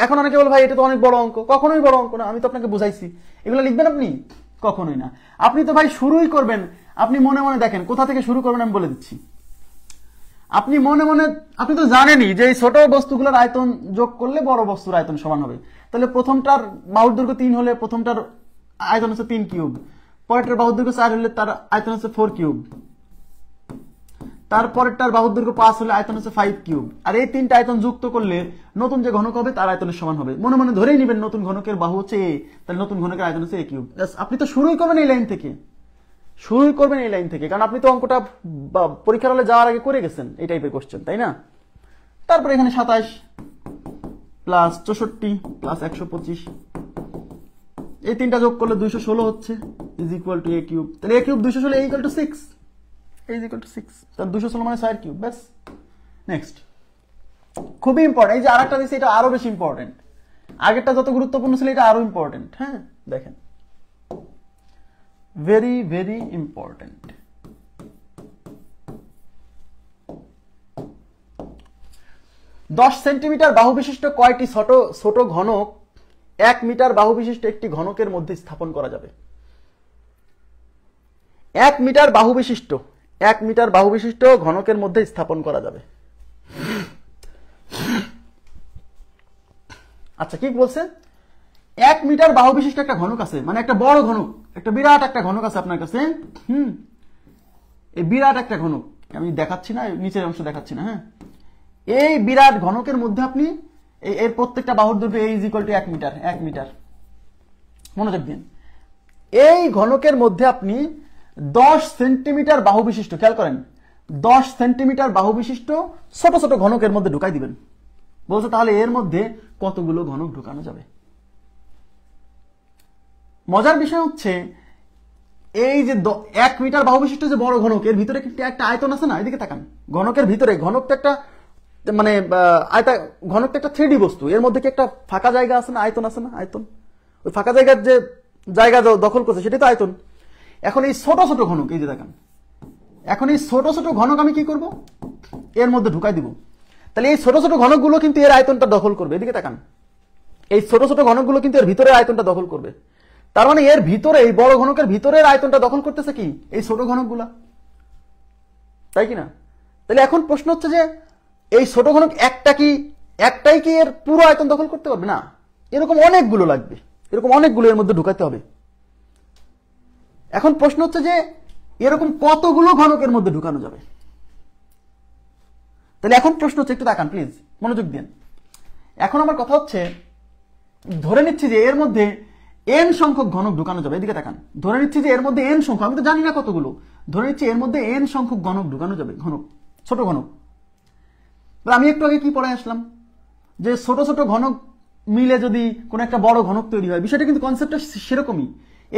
এখন অনেকে বলে ভাই এটা তো অনেক বড় অঙ্ক। কখনোই বড় অঙ্ক না, আমি তো আপনাকে বুঝাইছি। এগুলো লিখবেন আপনি? কখনোই না। আপনি তো ভাই শুরুই করবেন, আপনি মনে মনে দেখেন কোথা থেকে শুরু করবেন আমি বলে দিচ্ছি। আপনি মনে মনে, আপনি তো জানেনই যে এই ছোট বস্তুগুলোর আয়তন যোগ করলে বড় বস্তুর আয়তন সমান হবে। তাহলে প্রথমটার বাহুর দৈর্ঘ্য 3 হলে প্রথমটার আয়তন হচ্ছে 3 কিউব, পরেরটার বাহুর দৈর্ঘ্য 4 হলে তার আয়তন হচ্ছে 4 কিউব, তারপরেরটার বাহুর দৈর্ঘ্য 5 হলে আয়তন হচ্ছে 5 কিউব। আর এই তিনটা আয়তন যুক্ত করলে নতুন যে ঘনক হবে তার আয়তনের সমান হবে। মনে মনে ধরেই নেবেন নতুন ঘনকের বাহু হচ্ছে a, তাহলে নতুন ঘনকের আয়তন হচ্ছে a কিউব। আপনি তো শুরুই করবেন এই লাইন থেকে, শুরুই করবেন এই লাইন থেকে, কারণ আপনি তো অঙ্কটা পরীক্ষার হলে যাওয়ার আগে করে গেছেন এই টাইপের কোশ্চেন, তাই না? তারপরে এখানে 27 প্লাস 64 প্লাস 125, এই তিনটা যোগ করলে 216 হচ্ছে, is equal two a cube. তাহলে a cube 216 equal to 6, is equal to 6, তাহলে 216 মানে 6 কিউব। ব্যাস, নেক্সট। খুবই ইম্পর্টেন্ট, এই যে আরেকটা দিয়েছে এটা আরো বেশি ইম্পর্টেন্ট, আগেরটা যত গুরুত্বপূর্ণ ছিল এটা আরো ইম্পর্টেন্ট। হ্যাঁ দেখেন, ভেরি ভেরি ইম্পর্টেন্ট। 10 সেন্টিমিটার বাহু বিশিষ্ট কয়টি ছোট ছোট ঘনক 1 মিটার বাহু বিশিষ্ট একটি ঘনকের মধ্যে স্থাপন করা যাবে? 1 মিটার বাহু বিশিষ্ট, 1 মিটার বাহু বিশিষ্ট ঘনকের মধ্যে স্থাপন করা যাবে। আচ্ছা, কি বলছে? 1 মিটার বাহু বিশিষ্ট একটা ঘনক আছে, মানে একটা বড় ঘনক, একটা বিরাট একটা ঘনক আছে আপনার কাছে। এই বিরাট একটা ঘনক আমি দেখাচ্ছি না, নিচের অংশ দেখাচ্ছি না। হ্যাঁ, এই বিরাট ঘনকের মধ্যে আপনি এর প্রত্যেকটা বাহুর দৈর্ঘ্য a is equal to 1 metre, 1 metre. মনোযোগ দিন, এই ঘনকের মধ্যে আপনি 10 সেন্টিমিটার বাহু বিশিষ্ট, খেয়াল করেন, 10 সেন্টিমিটার বাহু বিশিষ্ট ছোট ছোট ঘনকের মধ্যে ঢুকাই দিবেন। বলছে তাহলে এর মধ্যে কতগুলো ঘনক ঢুকানো যাবে? মজার বিষয় হচ্ছে এই যে 1 মিটার বাহু বিশিষ্ট যে বড় ঘনক, এর ভিতরে একটা আয়তন আছে না? এদিকে তাকান, ঘনকের ভিতরে, ঘনক তো একটা মানে ঘনক তো একটা 3D বস্তু, এর মধ্যে কি একটা ফাঁকা জায়গা আছে না? আয়তন আছে না? আয়তন, ওই ফাঁকা জায়গার যে জায়গা দখল করছে সেটাই তো আয়তন। এখন এই ছোট ছোট ঘনক, এই যে দেখেন, এখন এই ছোট ছোট ঘনক আমি কি করব? এর মধ্যে ঢুকাই দিব। তাহলে এই ছোট ছোট ঘনকগুলো কিন্তু এর আয়তনটা দখল করবে। এদিকে তাকান, এই ছোট ছোট ঘনকগুলো কিন্তু এর ভিতরে আয়তনটা দখল করবে। তার মানে এর ভিতরে, এই বড় ঘনকের ভিতরের আয়তনটা দখল করতেছে কি? এই ছোট ঘনকগুলা, তাই কিনা? তাহলে এখন প্রশ্ন হচ্ছে যে এই ছোট ঘনক একটাই কি এর পুরো আয়তন দখল করতে পারবে? না, এরকম অনেকগুলো লাগবে, এরকম অনেকগুলো এর মধ্যে ঢুকাতে হবে। এখন প্রশ্ন হচ্ছে যে এরকম কতগুলো ঘনকের মধ্যে ঢুকানো যাবে? তাহলে এখন প্রশ্ন হচ্ছে, একটু তাকান প্লিজ, মনোযোগ দিন। এখন আমার কথা হচ্ছে, ধরে নিচ্ছি যে এর মধ্যে n সংখ্যক ঘনক ঢুকানো যাবে। এদিকে তাকান, ধরে নিচ্ছি যে এর মধ্যে n সংখ্যক, আমি তো জানি না কতগুলো, ধরে নিচ্ছি এর মধ্যে n সংখ্যক ঘনক ঢুকানো যাবে, ঘনক, ছোট ঘনক। আমি একটু আগে কি পড়ে আসলাম যে ছোট ছোট ঘনক মিলে যদি কোন একটা বড় ঘনক তৈরি হয়, বিষয়টা কিন্তু কনসেপ্টটা সেরকমই।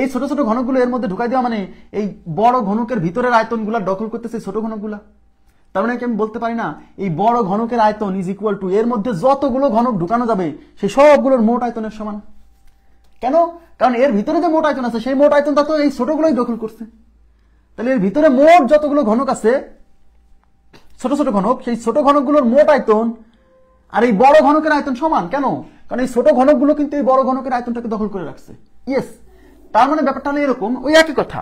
এই ছোট ছোট ঘনকগুলো এর মধ্যে ঢুকাই দেওয়া মানে এই বড় ঘনকের ভিতরের আয়তনগুলো দখল করতেছে ছোট ঘনকগুলা। তার মানে কি আমি বলতে পারি না এই বড় ঘনকের আয়তন ইজ ইকুয়াল টু এর মধ্যে যতগুলো ঘনক ঢুকানো যাবে সেই সবগুলোর মোট আয়তনের সমান? কেন? কারণ এর ভিতরে যে মোট আয়তন আছে সেই মোট আয়তনটা তো এই ছোটগুলোই দখল করছে। তাহলে এর ভিতরে মোট যতগুলো ঘনক আছে, ছোট ছোট ঘনক, সেই ছোট ঘনকগুলোর মোট আয়তন আর এই বড় ঘনকের আয়তন সমান। কেন? কারণ এই ছোট ঘনকগুলো কিন্তু এই বড় ঘনকের আয়তনটাকে দখল করে রাখছে। ইয়েস, তার মানে ব্যাপারটা হলো এরকম, ওই একই কথা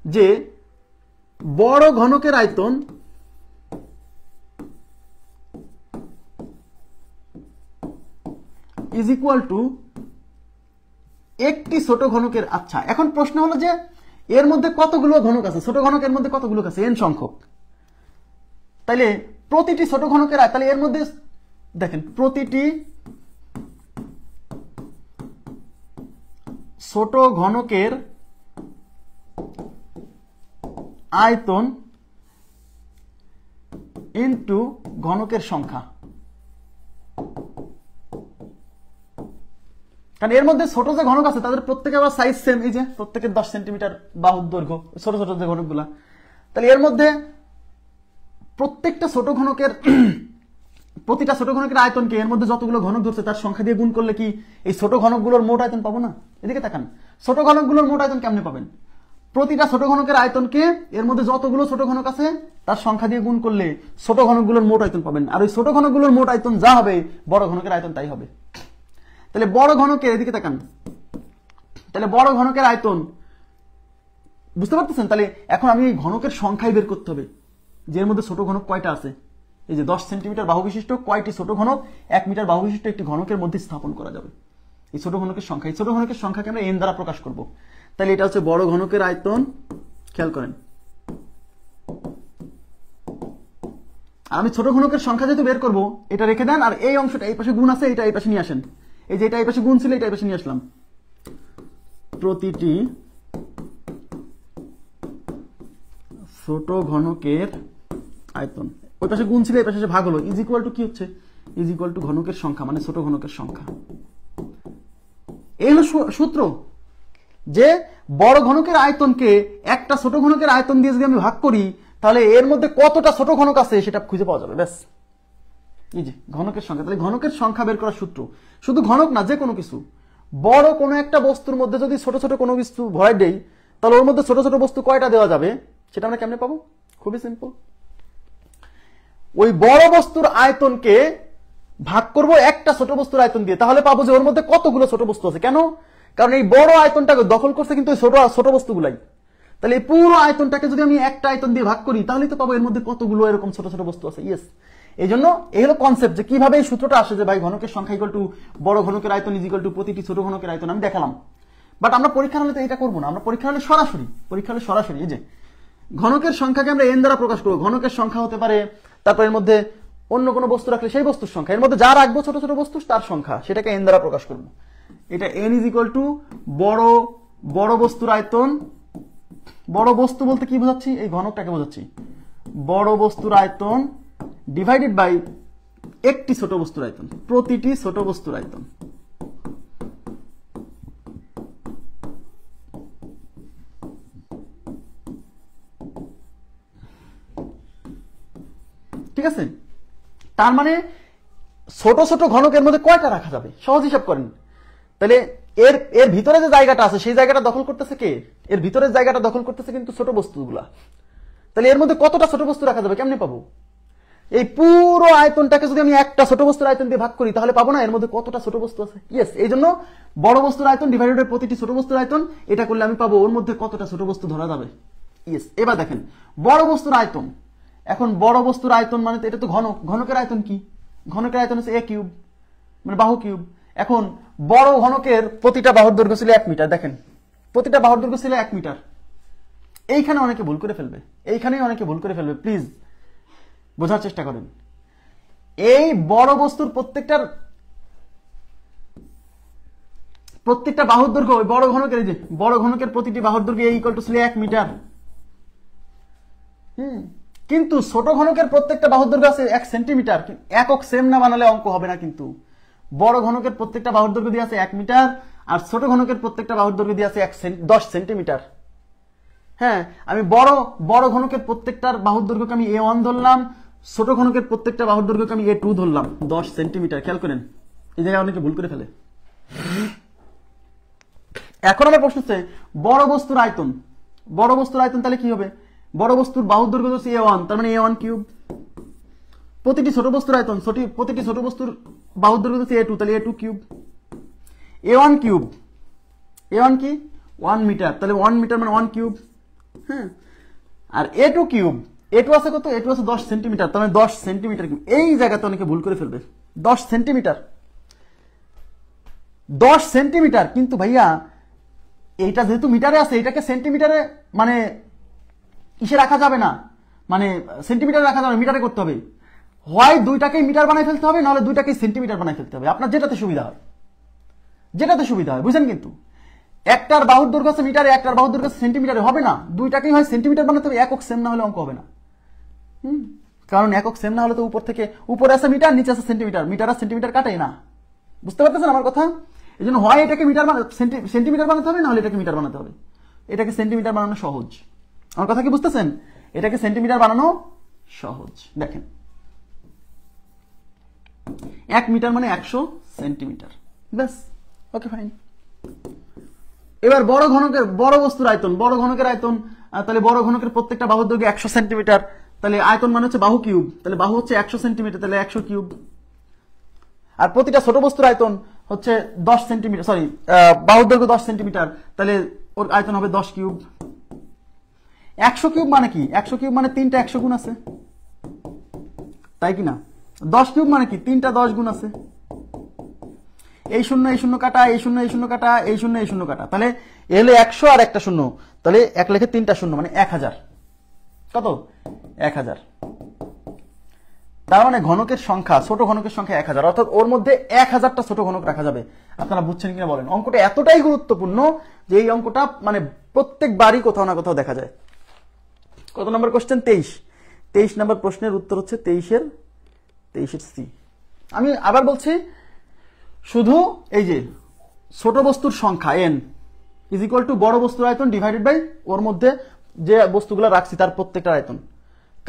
যে বড় ঘনকের আয়তন ইজ ইকুয়াল টু একটি ছোট ঘনকের। আচ্ছা, এখন প্রশ্ন হলো যে এর মধ্যে কতগুলো ঘনক আছে? ছোট ঘনকের মধ্যে কতগুলো আছে? n সংখ্যক। তাইলে প্রতিটি ছোট ঘনকের, তাহলে এর মধ্যে দেখেন প্রতিটি ছোট ঘনকের আয়তন ইনটু ঘনকের সংখ্যা। কারণ এর মধ্যে ছোট যে ঘনক আছে তাদের প্রত্যেকে আবার সাইজ সেম, এই যে প্রত্যেকের 10 সেন্টিমিটার বাহুর দৈর্ঘ্য, ছোট ছোট যে ঘনকগুলা। তাহলে এর মধ্যে প্রত্যেকটা ছোট ঘনকের প্রতিটা ছোট ঘনকের আয়তনকে এর মধ্যে যতগুলো ঘনক ধরছে তার সংখ্যা দিয়ে গুণ করলে কি এই ছোট ঘনকগুলোর মোট আয়তন পাবো না? এদিকে তাকান, ছোট ঘনকগুলোর মোট আয়তন কেমনে পাবেন? প্রতিটা ছোট ঘনকের আয়তনকে এর মধ্যে যতগুলো ছোট ঘনক আছে তার সংখ্যা দিয়ে গুণ করলে ছোট ঘনকগুলোর মোট আয়তন পাবেন। আর ওই ছোট ঘনকগুলোর মোট আয়তন যা হবে বড় ঘনকের আয়তন তাই হবে। তাহলে বড় ঘনকের, এদিকে তাকান, তাহলে বড় ঘনকের আয়তন বুঝতে পারতেছেন? তাহলে এখন আমি এই ঘনকের সংখ্যাই বের করতে হবে যে এর মধ্যে ছোট ঘনক কয়টা আছে। এই যে 10 সেন্টিমিটার বাহু বিশিষ্ট কয়টি ছোট ঘনক 1 মিটার বাহু বিশিষ্ট একটি ঘনকের মধ্যে স্থাপন করা যাবে। এই ছোট ঘনকের সংখ্যা, এই ছোট ঘনকের সংখ্যাকে আমরা n দ্বারা প্রকাশ করব। তাহলে এটা হচ্ছে বড় ঘনকের আয়তন। খেয়াল করেন, আমি ছোট ঘনকের সংখ্যা যেহেতু বের করব, এটা রেখে দেন, আর এই অংশটা এই পাশে গুণ আছে, এটা এই পাশে নিয়ে আসেন। এই যে এটা এই পাশে গুণ ছিল, এটা এই পাশে নিয়ে আসলাম। প্রতিটি ছোট ঘনকের আয়তন, ওই পাশে গুণ ছিল, এই পাশে ভাগ হলো, ইজ ইকুয়াল টু কি হচ্ছে? ইজ ইকুয়াল টু ঘনকের সংখ্যা মানে ছোট ঘনকের সংখ্যা। এই হলো সূত্র, যে বড় ঘনকের আয়তনকে একটা ছোট ঘনকের আয়তন দিয়ে যদি আমি ভাগ করি তাহলে এর মধ্যে কতটা ছোট ঘনক আছে সেটা খুঁজে পাওয়া যাবে। ব্যাস, এই যে ঘনকের সংখ্যা। তাহলে ঘনকের সংখ্যা বের করার সূত্র, শুধু ঘনক না, যে কোনো কিছু, বড় কোনো একটা বস্তুর মধ্যে যদি ছোট ছোট কোনো কিছু ভয় দেই তাহলে ওর মধ্যে ছোট ছোট বস্তু কয়টা দেওয়া যাবে সেটা আমরা কেমনে পাবো? খুবই সিম্পল, ওই বড় বস্তুর আয়তনকে ভাগ করব একটা ছোট বস্তুর আয়তন দিয়ে, তাহলে পাবো যে ওর মধ্যে কতগুলো ছোট বস্তু আছে। কেন? কারণ এই বড় আয়তনটাকে দখল করছে কিন্তু ছোট ছোট বস্তুগুলাই। তাহলে এই পুরো আয়তনটাকে যদি আমি একটা আয়তন দিয়ে ভাগ করি তাহলে তো পাবো এর মধ্যে কতগুলো এরকম ছোট ছোট বস্তু আছে। ইয়েস, এই জন্য এই হলো কনসেপ্ট যে কিভাবে এই সূত্রটা আসে যে ভাই ঘনকের সংখ্যা ইকুয়াল টু বড় ঘনকের আয়তন ইজ ইকুয়াল টু প্রতিটি ছোট ঘনকের আয়তন। আমি দেখালাম, বাট আমরা পরীক্ষা হলে তো এটা করবো না। আমরা পরীক্ষা হলে সরাসরি এই যে ঘনকের সংখ্যাকে আমরা n দ্বারা প্রকাশ করবো। ঘনকের সংখ্যা হতে পারে, তারপর এর মধ্যে অন্য কোনো বস্তু রাখলে সেই বস্তুর সংখ্যা, এর মধ্যে যা রাখবো ছোট ছোট বস্তু তার সংখ্যা, সেটাকে n দ্বারা প্রকাশ করবো। এটা n ইজ ইকুয়াল টু বড় বস্তুর আয়তন। বড় বস্তু বলতে কি বোঝাচ্ছি? এই ঘনকটাকে বোঝাচ্ছি। বড় বস্তুর আয়তন ডিভাইডেড বাই একটি ছোট বস্তুর আয়তন, প্রতিটি ছোট বস্তুর আয়তন। ঠিক আছে, তার মানে ছোট ছোট ঘনকের মধ্যে কয়টা রাখা যাবে সহজ হিসাব করেন। তাহলে এর ভিতরে যে জায়গাটা আছে সেই জায়গাটা দখল করতেছে কে? এর ভিতরের জায়গাটা দখল করতেছে কিন্তু ছোট বস্তুগুলা। তাহলে এর মধ্যে কতটা ছোট বস্তু রাখা যাবে কেমনে পাবো? এই পুরো আয়তনটাকে যদি আমি একটা ছোট বস্তুর আয়তন দিয়ে ভাগ করি তাহলে পাবো না এর মধ্যে কতটা ছোট বস্তু আছে। ইয়েস, এই জন্য বড় বস্তুর আয়তন ডিভাইডেড বাই প্রতিটি ছোট বস্তুর আয়তন, এটা করলে আমি পাবো ওর মধ্যে কতটা ছোট বস্তু ধরা যাবে। ইয়েস, এবার দেখেন বড় বস্তুর আয়তন। এখন বড় বস্তুর আয়তন মানে এটা তো ঘনক, ঘনকের আয়তন কি? ঘনকের আয়তন হচ্ছে a কিউব, মানে বাহু কিউব। এখন বড় ঘনকের প্রতিটা বাহুর দৈর্ঘ্য ছিল 1 মিটার। দেখেন প্রতিটা বাহুর দৈর্ঘ্য ছিল 1 মিটার। এইখানে অনেকে ভুল করে ফেলবে, এইখানেই অনেকে ভুল করে ফেলবে। প্লিজ বোঝার চেষ্টা করেন। এই বড় বস্তুর প্রত্যেকটা বাহুর দৈর্ঘ্য ওই বড় ঘনকের, এই যে বড় ঘনকের প্রতিটি বাহুর দৈর্ঘ্য ইকুয়াল টু ছিল 1 মিটার। কিন্তু ছোট ঘনকের প্রত্যেকটা বাহুর দৈর্ঘ্য আছে 1 সেন্টিমিটার। একক সেম না বানালে অঙ্ক হবে না। কিন্তু বড় ঘনকের প্রত্যেকটা বাহুর দৈর্ঘ্য দিয়ে আছে 1 মিটার, আর ছোট ঘনকের প্রত্যেকটা বাহুর দৈর্ঘ্য দিয়ে আছে 10 সেন্টিমিটার। হ্যাঁ, আমি বড় ঘনকের প্রত্যেকটার বাহুর দৈর্ঘ্যকে আমি a1 ধরলাম, ছোট ঘনকের প্রত্যেকটা বাহুর দৈর্ঘ্যকে আমি a2 ধরলাম 10 সেন্টিমিটার। খেয়াল করেন, এই জায়গায় অনেকে ভুল করে ফেলে। এখন আমার প্রশ্ন হচ্ছে বড় বস্তুর আয়তন। বড় বস্তুর আয়তন তাহলে কি হবে? বড় বস্তুর বাহুর দৈর্ঘ্য হচ্ছে a1, তার মানে a1 কিউব। প্রতিটি ছোট বস্তুর আয়তন, প্রতিটি ছোট বস্তুর বাহুর দৈর্ঘ্য হচ্ছে a2, তাহলে a2 cube. a1 cube, a1 কি 1 মিটার, তাহলে 1 মিটার মানে 1 কিউব। হ্যাঁ, আর a2 কিউব, a2 আছে কত? a2 আছে 10 সেন্টিমিটার, তার মানে 10 সেন্টিমিটার কিউব। এই জায়গাতে অনেকে ভুল করে ফেলবে। 10 সেন্টিমিটার, 10 সেন্টিমিটার। কিন্তু ভাইয়া এইটা যেহেতু মিটারে আছে, এটাকে সেন্টিমিটারে মানে কিসে রাখা যাবে না, মানে সেন্টিমিটারে রাখা যাবে, মিটারে করতে হবে। হয় দুইটাকেই মিটার বানাই ফেলতে হবে, নাহলে দুইটাকেই সেন্টিমিটার বানাই ফেলতে হবে। আপনার যেটাতে সুবিধা হয়, বুঝছেন? কিন্তু একটার বাহুর দৈর্ঘ্য আছে মিটারে, একটার বাহুর দৈর্ঘ্য আছে সেন্টিমিটারে, হবে না। দুইটাকেই হয় সেন্টিমিটার বানাতে হবে, একক সেম না হলে অঙ্ক হবে না। কারণ একক সেম না হলে তো উপরে আছে মিটার, নিচে আছে সেন্টিমিটার, মিটার আর সেন্টিমিটার কাটে না। বুঝতে পারতেছেন আমার কথা? এই জন্য হয় এটাকে সেন্টিমিটার বানাতে হবে, নাহলে এটাকে মিটার বানাতে হবে। এটাকে সেন্টিমিটার বানানো সহজ। আমার কথা কি বুঝতেছেন? এটাকে সেন্টিমিটার বানানো সহজ। দেখেন 1 মিটার মানে 100 সেন্টিমিটার, ব্যাস। Okay fine. এবার বড় ঘনকের, বড় বস্তুর আয়তন, বড় ঘনকের আয়তন, তাহলে বড় ঘনকের প্রত্যেকটা বাহুর দৈর্ঘ্য 100 সেন্টিমিটার, তাহলে আয়তন মানে হচ্ছে বাহু কিউব, তাহলে বাহু হচ্ছে 100 সেন্টিমিটার, তাহলে 100 কিউব। আর প্রতিটা ছোট বস্তুর আয়তন হচ্ছে 10 সেন্টিমিটার, সরি বাহুর দৈর্ঘ্য 10 সেন্টিমিটার, তাহলে ওর আয়তন হবে 10 কিউব। 100 কিউব মানে কি? 100 কিউব মানে 3টা 100 গুণ আছে, তাই কি না? 10 কিউব মানে কি? 3টা 10 গুণ আছে। এই শূন্য এই শূন্য কাটা, এই শূন্য এই শূন্য কাটা, এই শূন্য এই শূন্য কাটা, তাহলে এলে 100 আর একটা শূন্য, তাহলে এক লেখে 3টা শূন্য মানে 1000। কত? 1000। তার মানে ঘনকের সংখ্যা, ছোট ঘনকের সংখ্যা 1000, অর্থাৎ ওর মধ্যে 1000টা ছোট ঘনক রাখা যাবে। আপনারা বুঝছেন কিনা বলেন? অঙ্কটা এতটাই গুরুত্বপূর্ণ যে এই অঙ্কটা মানে প্রত্যেকবারই কোথাও না কোথাও দেখা যায়। কত নম্বর কোশ্চেন? 23 নম্বর প্রশ্নের উত্তর হচ্ছে 23-এর সি। আমি আবার বলছি, শুধু এই যে ছোট বস্তুর সংখ্যা n ইজ ইকুয়াল টু বড় বস্তুর আয়তন ডিভাইডেড বাই ওর মধ্যে যে বস্তুগুলা রাখছি তার প্রত্যেকটা আয়তন।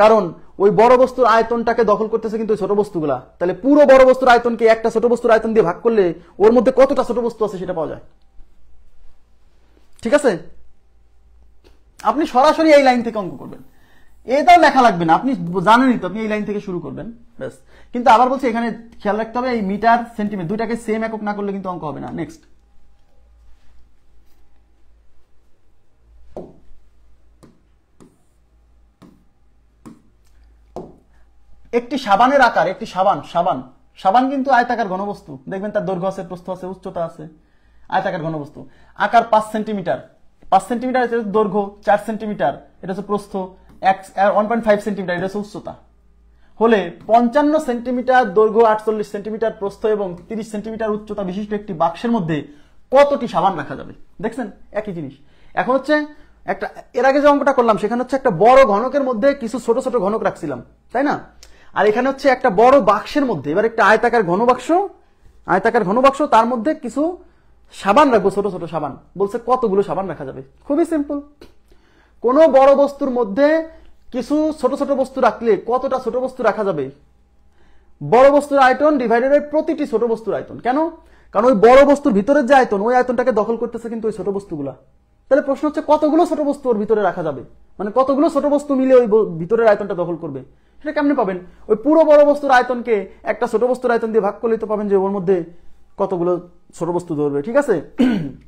কারণ ওই বড় বস্তুর আয়তনটাকে দখল করতেছে কিন্তু ওই ছোট বস্তুগুলা, তাহলে পুরো বড় বস্তুর আয়তনকে একটা ছোট বস্তুর আয়তন দিয়ে ভাগ করলে ওর মধ্যে কতটা ছোট বস্তু আছে সেটা পাওয়া যায়। ঠিক আছে? আপনি সরাসরি এই লাইন থেকে অঙ্ক করবেন, এটাও লেখা লাগবে না, আপনি জানেনই তো, আপনি এই লাইন থেকে শুরু করবেন ব্যাস। কিন্তু আবার বলছি এখানে খেয়াল রাখতে হবে এই মিটার সেন্টিমিটার দুইটাকে সেম একক না করলে কিন্তু অঙ্ক হবে না। নেক্সট, একটি সাবানের আকার, একটি সাবান কিন্তু আয়তাকার ঘনবস্তু, দেখবেন তার দৈর্ঘ্য আছে, প্রস্থ আছে, উচ্চতা আছে, আয়তাকার ঘনবস্তু। আকার 5 সেন্টিমিটার, 5 সেন্টিমিটার এটা হচ্ছে দৈর্ঘ্য, 4 সেন্টিমিটার এটা হচ্ছে প্রস্থ, 1.5 সেন্টিমিটার এটা হচ্ছে উচ্চতা। হলে 55 সেন্টিমিটার দৈর্ঘ্য, 48 সেন্টিমিটার প্রস্থ এবং 30 সেন্টিমিটার উচ্চতা বিশিষ্ট একটি বাক্সের মধ্যে কতটি সাবান রাখা যাবে? দেখছেন একই জিনিস। এখন হচ্ছে একটা, এর আগে যে অঙ্কটা করলাম সেখানে হচ্ছে একটা বড় ঘনকের মধ্যে কিছু ছোট ছোট ঘনক রাখছিলাম, তাই না? আর এখানে হচ্ছে একটা বড় বাক্সের মধ্যে, এবার একটা আয়তাকার ঘনবাক্স, তার মধ্যে কিছু সাবান রাখবো, ছোট ছোট সাবান। বলছে কতগুলো সাবান রাখা যাবে? খুবই সিম্পল। কোন বড় বস্তুর মধ্যে কিছু ছোট ছোট বস্তু রাখলে কতটা ছোট বস্তু রাখা যাবে? বড় বস্তুর আয়তন ডিভাইডেড বাই প্রতিটি ছোট বস্তুর আয়তন। কেন? কারণ ওই বড় বস্তুর ভিতরের যে আয়তন, ওই আয়তনটাকে দখল করতেছে কিন্তু ওই ছোট বস্তুগুলা। তাহলে প্রশ্ন হচ্ছে কতগুলো ছোট বস্তু ওর ভিতরে রাখা যাবে, মানে কতগুলো ছোট বস্তু মিলে ওই ভিতরের আয়তনটা দখল করবে। সেটা কেমনে পাবেন? ওই পুরো বড় বস্তুর আয়তনকে একটা ছোট বস্তুর আয়তন দিয়ে ভাগ করলেই তো পাবেন যে ওর মধ্যে কতগুলো ছোট বস্তু ধরবে। ঠিক আছে?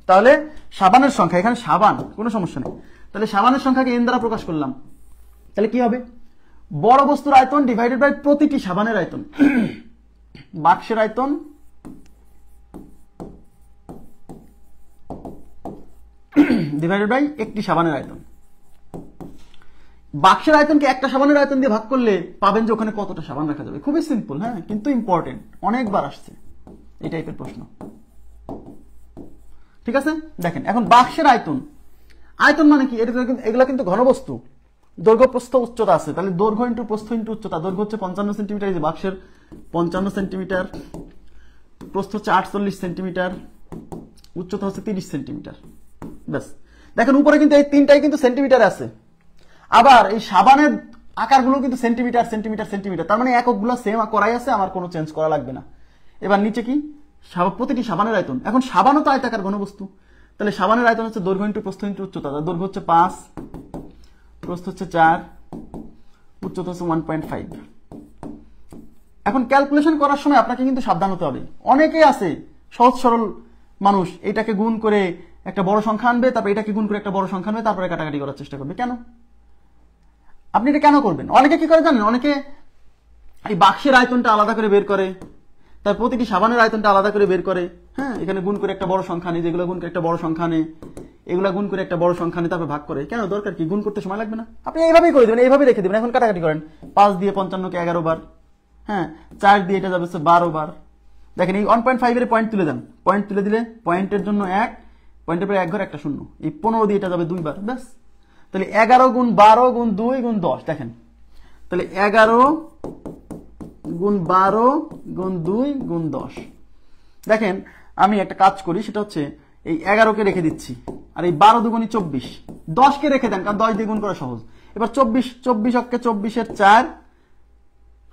তাহলে সাবানের সংখ্যা, এখানে সাবান কোনো সমস্যা নেই, তাহলে সাবানের সংখ্যাকে n দ্বারা প্রকাশ করলাম, তাহলে কি হবে? বড় বস্তুর আয়তন ডিভাইডেড বাই প্রতিটি সাবানের আয়তন, বাক্সের আয়তন ডিভাইডেড বাই একটি সাবানের আয়তন। বাক্সের আয়তনকে একটা সাবানের আয়তন দিয়ে ভাগ করলে পাবেন যে ওখানে কতটা সাবান রাখা যাবে। খুবই সিম্পল, হ্যাঁ, কিন্তু ইম্পর্টেন্ট, অনেকবার আসছে এই টাইপের প্রশ্ন। ঠিক আছে? দেখেন এখন বাক্সের আয়তন মানে কি? এগুলা কিন্তু ঘনবস্তু, দৈর্ঘ্য প্রস্থ উচ্চতা আছে, তাহলে দৈর্ঘ্য ইন্টু প্রস্থ ইন্টু উচ্চতা। দৈর্ঘ্য হচ্ছে 55 সেন্টিমিটার, এই যে বাক্সের 55 সেন্টিমিটার, প্রস্থ হচ্ছে 48 সেন্টিমিটার, উচ্চতা হচ্ছে 30 সেন্টিমিটার, ব্যাস। দেখেন উপরে কিন্তু এই তিনটাই কিন্তু সেন্টিমিটার আছে, আবার এই সাবানের আকারগুলো কিন্তু সেন্টিমিটার সেন্টিমিটার সেন্টিমিটার, তার মানে এককগুলো সেম করাই আছে, আমার কোনো চেঞ্জ করা লাগবে না। এবার নিচে কি? প্রতিটি সাবানের আয়তন। এখন সাবানও তো আয়তাকার ঘনবস্তু, তাহলে সাবানের আয়তন হচ্ছে দৈর্ঘ্য ইন্টু প্রস্থ ইন্টু উচ্চতা। দৈর্ঘ্য হচ্ছে 5, প্রস্থ হচ্ছে 4, উচ্চতা হচ্ছে 1.5। এখন ক্যালকুলেশন করার সময় আপনাকে কিন্তু সাবধান হতে হবে। অনেকেই আছে সহজ সরল মানুষ, এটাকে গুণ করে একটা বড় সংখ্যা আনবে, তারপর এটাকে গুণ করে একটা বড় সংখ্যা আনবে, তারপরে কাটাকাটি করার চেষ্টা করবে। কেন? আপনি এটা কেন করবেন? অনেকে কি করে জানেন? অনেকে এই বাক্সের আয়তনটা আলাদা করে বের করে, তার প্রতিটি সাবানের আয়তনটা আলাদা করে বের করে, হ্যাঁ, এখানে গুণ করে একটা বড় সংখ্যা নেই, যেগুলো গুণ করে একটা বড় সংখ্যা নেই, এগুলা গুণ করে একটা বড় সংখ্যা নেই, তারপর ভাগ করে। কেন? দরকার কি? গুণ করতে সময় লাগবে না? আপনি এইভাবেই করে দেবেন, এইভাবেই রেখে দেবেন। এখন কাটাকাটি করেন, 5 দিয়ে 55-কে 11 বার, হ্যাঁ, 4 দিয়ে এটা যাবে 12 বার। দেখেন এই 1.5 এর পয়েন্ট তুলে দেন, পয়েন্ট তুলে দিলে পয়েন্টের জন্য 1, পয়েন্টের পরে 1 ঘর একটা শূন্য, এই 15 দিয়ে এটা যাবে 2 বার, ব্যাস। তাহলে 11 গুণ 12 গুণ 2 গুণ 10, দেখেন তাহলে 11 গুণ 12 গুণ 2 গুণ 10। দেখেন আমি একটা কাজ করি, সেটা হচ্ছে এই 11কে রেখে দিচ্ছি, আর এই 12 দুগুণী 24, 10কে রেখে দেন, কারণ 10 দিয়ে গুণ করা সহজ। এবার 24 অক্ষে 24 এর 4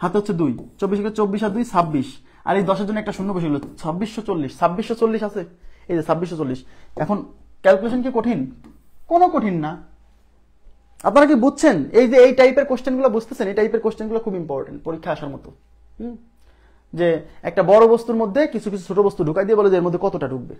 হাতে হচ্ছে 2, 24 কে 24 আর 2 26, আর এই 10 এর জন্য একটা শূন্য বসে গেল, 2640, 2640 আছে, এই যে 2640। এখন ক্যালকুলেশন কি কঠিন? কোনো কঠিন না। আপনারা কি বুঝছেন? এই যে এই টাইপের কোশ্চেনগুলো বুঝতেছেন? এই টাইপের কোশ্চেনগুলো খুব ইম্পর্টেন্ট পরীক্ষা আসার মতো। যে একটা বড় বস্তুর মধ্যে কিছু কিছু ছোট বস্তু ঢুকাই দিয়ে বলে যে এর মধ্যে কতটা ঢুকবে।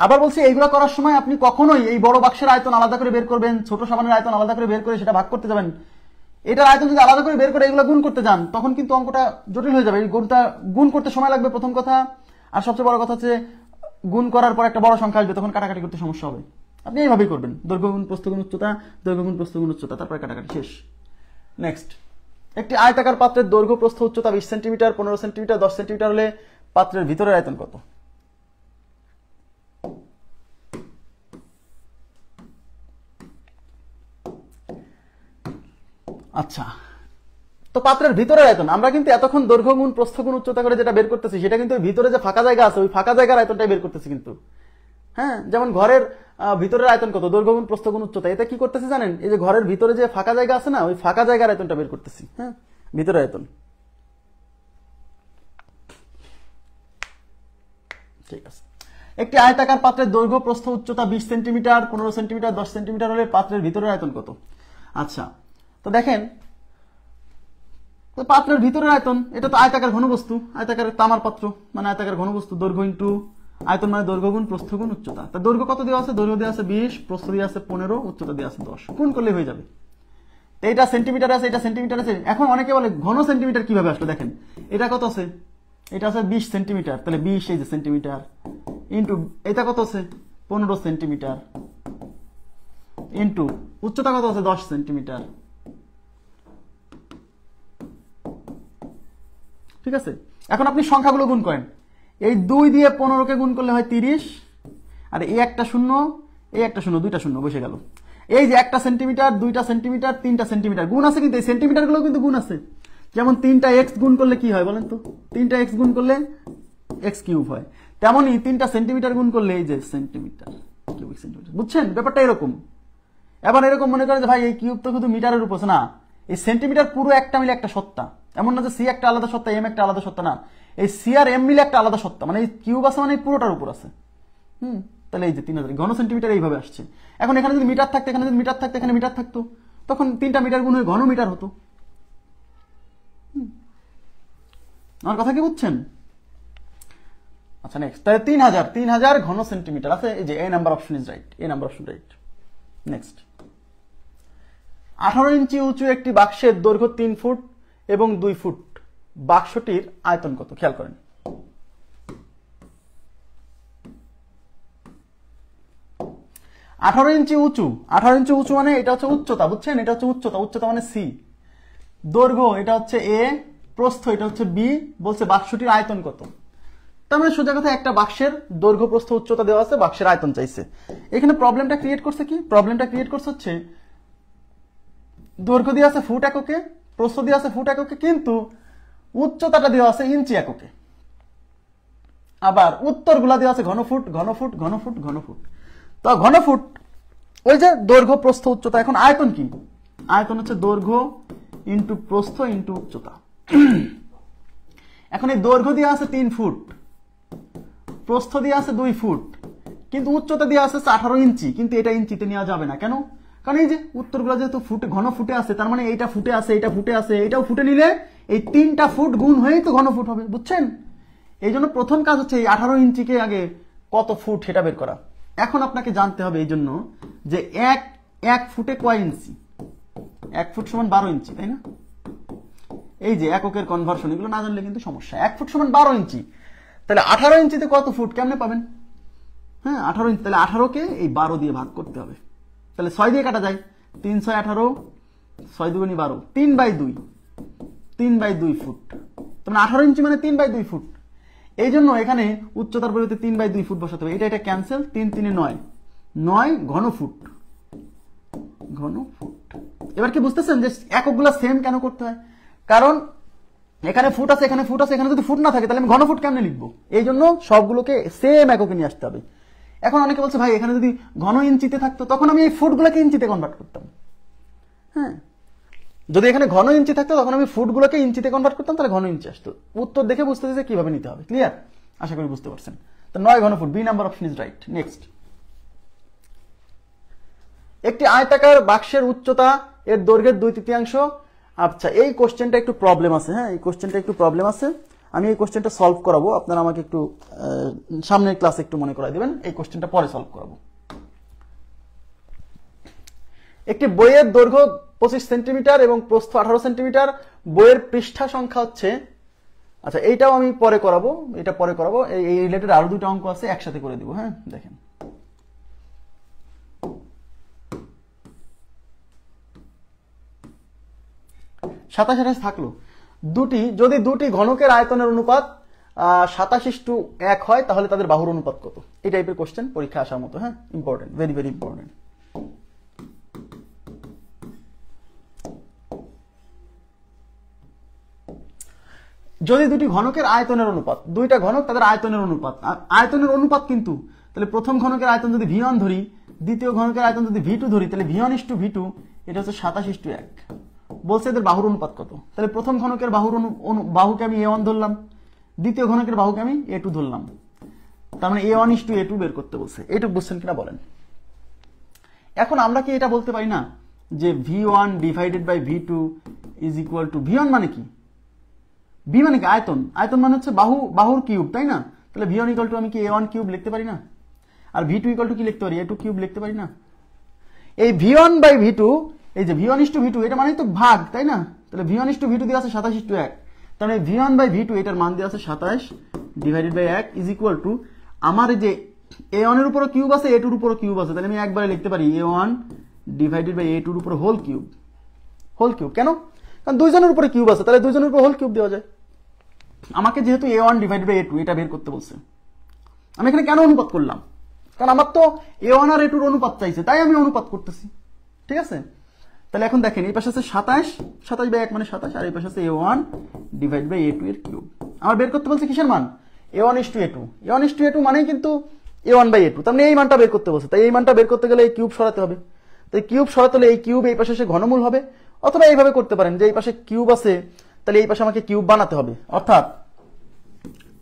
আবার বলছি, এইগুলো করার সময় আপনি কখনোই এই বড় বাক্সের আয়তন আলাদা করে বের করবেন, ছোট সাবানের আয়তন আলাদা করে বের করে সেটা ভাগ করতে যাবেন। এটার আয়তন যদি আলাদা করে বের করে এগুলো গুণ করতে যান, তখন কিন্তু অঙ্কটা জটিল হয়ে যাবে। এই গুণ করতে সময় লাগবে প্রথম কথা, আর সবচেয়ে বড় কথা হচ্ছে গুণ করার পর একটা বড় সংখ্যা আসবে, তখন কাটাকাটি করতে সমস্যা হবে। আপনি এইভাবেই করবেন, দৈর্ঘ্য গুণ প্রস্থ গুণ উচ্চতা, দৈর্ঘ্য গুণ প্রস্থ গুণ উচ্চতা, তারপরে কাটাকাটি শেষ। নেক্সট, একটি আয়তাকার পাত্রের দৈর্ঘ্য প্রস্থ উচ্চতা 20 সেন্টিমিটার, 15 সেন্টিমিটার, 10 সেন্টিমিটার হলে পাত্রের ভিতরের আয়তন কত? আচ্ছা, তো পাত্রের ভিতরের আয়তন আমরা কিন্তু এতক্ষণ দৈর্ঘ্য গুণ প্রস্থ গুণ উচ্চতা করে যেটা বের করতেছি, সেটা কিন্তু ভিতরে যে ফাঁকা জায়গা আছে ওই ফাঁকা জায়গার আয়তনটাই বের করতেছি কিন্তু। হ্যাঁ, যেমন ঘরের ভিতরের আয়তন কত? দৈর্ঘ্য গুণ প্রস্থ গুণ উচ্চতা। এটা কি করতেছি জানেন? এই যে ঘরের ভিতরে যে ফাঁকা জায়গা আছে না, ওই ফাঁকা জায়গার আয়তনটা বের করতেছি। হ্যাঁ, ভিতরের আয়তন। ঠিক আছে। একটি আয়তাকার পাত্রের দৈর্ঘ্য প্রস্থ উচ্চতা 20 সেন্টিমিটার, 15 সেন্টিমিটার, 10 সেন্টিমিটার হলে পাত্রের ভিতরের আয়তন কত? আচ্ছা, তো দেখেন, তো পাত্রের ভিতরের আয়তন, এটা তো আয়তাকার ঘনবস্তু, আয়তাকার তামার পাত্র মানে আয়তাকার ঘনবস্তু, দৈর্ঘ্য ইন্টু আয়তন মানে দৈর্ঘ্য গুণ প্রস্থ গুণ উচ্চতা। তা দৈর্ঘ্য কত দেওয়া আছে? দৈর্ঘ্য দেওয়া আছে 20, প্রস্থ দেওয়া আছে 15, উচ্চতা দেওয়া আছে 10, গুণ করলে হয়ে যাবে। এইটা সেন্টিমিটার আছে, এটা সেন্টিমিটার আছে। এখন অনেকে বলে ঘন সেন্টিমিটার কিভাবে আসলো? দেখেন, এটা কত আছে? এটা আছে 20 সেন্টিমিটার, তাহলে 20 এই যে সেন্টিমিটার ইন্টু এটা কত আছে? 15 সেন্টিমিটার ইন্টু উচ্চতা কত আছে? 10 সেন্টিমিটার। ঠিক আছে, এখন আপনি সংখ্যাগুলো গুণ করেন। এই 2 দিয়ে 15কে গুণ করলে হয় 30, আর এই একটা শূন্য, এই একটা শূন্য, দুইটা শূন্য বসে গেল। এই যে 1 সেন্টিমিটার, 2 সেন্টিমিটার, 3 সেন্টিমিটার গুণ আছে, কিন্তু এই সেন্টিমিটার গুলো কিন্তু গুণ আছে। যেমন 3টা এক্স গুণ করলে কি হয় বলেন তো? 3টা এক্স গুণ করলে এক্স কিউব হয়। তেমনই 3টা সেন্টিমিটার গুণ করলে এই যে সেন্টিমিটার, কিউবিক সেন্টিমিটার। বুঝছেন ব্যাপারটা? এরকম। এবার এরকম মনে করে যে ভাই এই কিউব তো শুধু মিটারের উপর না, এই সেন্টিমিটার পুরো একটা মিলে একটা সত্তা। এমন না যে সি একটা আলাদা সত্তা, এম একটা আলাদা সত্তা, না, এই সি আর এম মিলে একটা আলাদা সত্তা। মানে এই কিউব আছে মানে পুরোটার উপর আছে। তাহলে এই যে 3000 ঘন সেন্টিমিটার এইভাবে আসছে। এখন এখানে যদি মিটার থাকতো, এখানে যদি মিটার থাকতো, এখানে মিটার থাকতো, তখন 3টা মিটার গুণ হয়ে ঘন মিটার হতো। আমার কথা কি বুঝছেন? আচ্ছা, নেক্সট, তাহলে 3000 ঘন সেন্টিমিটার আছে। এই যে A number option is right, A number option right. Next, 18 ইঞ্চি উঁচু একটি বাক্সের দৈর্ঘ্য 3 ফুট এবং 2 ফুট, বাক্সটির আয়তন কত? খেয়াল করেন। আঠারো ইঞ্চি উঁচু মানে এটা হচ্ছে উচ্চতা, বুঝছেন? এটা হচ্ছে উচ্চতা, উচ্চতা মানে সি, দৈর্ঘ্য এটা হচ্ছে এ, প্রস্থ এটা হচ্ছে বি, বলছে বাক্সটির আয়তন কত। তার মানে সোজা কথা, একটা বাক্সের দৈর্ঘ্য প্রস্থ উচ্চতা দেওয়া আছে, বাক্সের আয়তন চাইছে। এখানে প্রবলেমটা ক্রিয়েট করছে কি? প্রবলেমটা ক্রিয়েট করছে হচ্ছে দৈর্ঘ্য দেওয়া আছে ফুট এককে, প্রস্থ দেওয়া আছে ফুট এককে, কিন্তু উচ্চতাটা দেওয়া আছে ইঞ্চি এককে। আবার উত্তরগুলা দেওয়া আছে ঘনফুট, ঘনফুট, ঘনফুট, ঘনফুট। তো ঘনফুট ওই যে দৈর্ঘ্য প্রস্থ উচ্চতা। এখন আয়তন কি? আয়তন হচ্ছে দৈর্ঘ্য ইন্টু প্রস্থ ইন্টু উচ্চতা। এখন এই দৈর্ঘ্য দেওয়া আছে 3 ফুট, প্রস্থ দেওয়া আছে 2 ফুট, কিন্তু উচ্চতা দেওয়া আছে 18 ইঞ্চি, কিন্তু এটা ইঞ্চিতে নেওয়া যাবে না। কেন? কারণ এই যে উত্তরগুলো যেহেতু ফুটে, ঘন ফুটে আছে, তার মানে এইটা ফুটে আছে, এইটা ফুটে আছে, এইটাও ফুটে নিলে এই 3টা ফুট গুণ হয়েই তো ঘন ফুট হবে। বুঝছেন? এই জন্য প্রথম কাজ হচ্ছে এই 18 ইঞ্চিকে আগে কত ফুট সেটা বের করা। এখন আপনাকে জানতে হবে এই জন্য যে এক ফুটে কয় ইঞ্চি? 1 ফুট সমান 12 ইঞ্চি, তাই না? এই যে এককের কনভার্সন, এগুলো না জানলে কিন্তু সমস্যা। 1 ফুট সমান 12 ইঞ্চি, তাহলে 18 ইঞ্চিতে কত ফুট কেমনে পাবেন? হ্যাঁ, 18 ইঞ্চি, তাহলে 18কে এই 12 দিয়ে ভাগ করতে হবে। তাহলে 6 দিয়ে কাটা যায়, 3 6 18, 6 দুগুণী 12, 3/2 ফুট। তার মানে 18 ইঞ্চি মানে 3/2 ফুট। এই জন্য এখানে উচ্চতার পরিবর্তে 3/2 ফুট বসাতে হবে। এটা ক্যান্সেল, 3 3 9 ঘন ফুট। এবার কি বুঝতেছেন যে এককগুলো সেম কেন করতে হয়? কারণ এখানে ফুট আছে, এখানে ফুট আছে, এখানে যদি ফুট না থাকে তাহলে আমি ঘন ফুট কেমনে লিখবো? এই জন্য সবগুলোকে সেম এককে নিয়ে আসতে হবে। এখন অনেকে বলছে ভাই এখানে যদি ঘন ইঞ্চিতে থাকতো তখন আমি এই ফুটগুলোকে ইঞ্চিতে কনভার্ট করতাম। হ্যাঁ, যদি এখানে ঘন ইঞ্চি থাকতো তখন আমি ফুটগুলোকে ইঞ্চিতে কনভার্ট করতাম, তাহলে ঘন ইঞ্চি আসতো। উত্তর দেখে বুঝতে যে কিভাবে নিতে হবে। ক্লিয়ার? আশা করি বুঝতে পারছেন। তো 9 ঘন foot, B number option is right. Next, একটি আয়তাকার বাক্সের উচ্চতা এর দৈর্ঘ্যের 2/3। আচ্ছা, এই কোশ্চেনটা একটু প্রবলেম আছে। হ্যাঁ, এই কোশ্চেনটা একটু প্রবলেম আছে। আমি এই কোশ্চেনটা সলভ করাবো, আপনারা আমাকে একটু সামনের ক্লাসে একটু মনে করাই দেবেন। এই কোশ্চেনটা পরে সলভ করাবো। একটি বইয়ের দৈর্ঘ্য 25 সেন্টিমিটার এবং প্রস্থ 18 সেন্টিমিটার। বইয়ের পৃষ্ঠা সংখ্যা হচ্ছে, আচ্ছা এইটাও আমি পরে করাবো, এটা পরে করাবো। এই রিলেটেড আরো দুটো অঙ্ক আছে, একসাথে করে দিব। হ্যাঁ, দেখেন সাতাশ থাকলো যদি দুটি ঘনকের আয়তনের অনুপাত 27:1 হয়, তাহলে তাদের বাহুর অনুপাত কত? এই টাইপের কোশ্চেন পরীক্ষা আসার মতো। হ্যাঁ, ইম্পর্টেন্ট, ভেরি ভেরি ইম্পর্টেন্ট। যদি দুটি ঘনকের আয়তনের অনুপাত, দুইটা ঘনক তাদের আয়তনের অনুপাত কিন্তু, তাহলে প্রথম ঘনকের আয়তন যদি V1 ধরি, দ্বিতীয় ঘনকের আয়তন যদি V2 ধরি, তাহলে V1:V2 এটা হচ্ছে 27:1। বলছে এদের বাহুর অনুপাত কত? তাহলে প্রথম ঘনকের বাহুকে আমি A1 ধরলাম, দ্বিতীয় ঘনকের বাহুকে আমি A2 ধরলাম। তার মানে A1:A2 বের করতে বলছে। এইটুকু বুঝছেন কিনা বলেন? এখন আমরা কি এটা বলতে পারি না যে V1 divided by V2 is equal to, V1 মানে কি? ভি মানে কি? আয়তন মানে হচ্ছে বাহুর কিউব, তাই না? তাহলে V1 ইকুয়াল টু আমি কি A1 কিউব লিখতে পারি না? আর V2 ইকুয়াল টু কি লিখতে পারি? A2 কিউব লিখতে পারি না? এই V1 বাই V2, এই যে V1:V2 এটা মানে তো ভাগ, তাই না? তাহলে V1:V2 দিয়ে আছে 27:1। তার মানে V1 বাই V2 এটার মান দিয়ে আছে 27 divided by 1 is equal to, আমার এই যে A1 এর উপরও কিউব আছে, A2 এর উপরও কিউব আছে, তাহলে আমি একবারে লিখতে পারি A1 ডিভাইডেড বাই A2 এর উপর হোল কিউব। কেন? কারণ দুইজনের উপরে কিউব আছে, তাহলে দুইজনের উপর হোল কিউব দেওয়া যায়। আমাকে যেহেতু A1 ডিভাইডেড বাই A2 এটা বের করতে বলছে, আমি এখানে কেন অনুপাত করলাম? কারণ আমার তো A1 আর A2 এর অনুপাত চাইছে, তাই আমি অনুপাত করতেছি। ঠিক আছে? তাহলে এখন দেখেন, এই পাশে আছে 27 বাই 1 মানে 27, আর এই পাশে আছে A1 ডিভাইড বাই A2 এর কিউব। আমার বের করতে বলছে কিসের মান? A1:A2 মানেই কিন্তু A1 বাই A2, তার মানে এই মানটা বের করতে বলছে। তাই এই মানটা বের করতে গেলে এই কিউব সরাতে হবে। তাই কিউব সরাতে হলে এই কিউব এই পাশে এসে ঘনমূল হবে, অথবা এইভাবে করতে পারেন যে এই পাশে কিউব আছে, তাহলে এই পাশে আমাকে কিউব বানাতে হবে, অর্থাৎ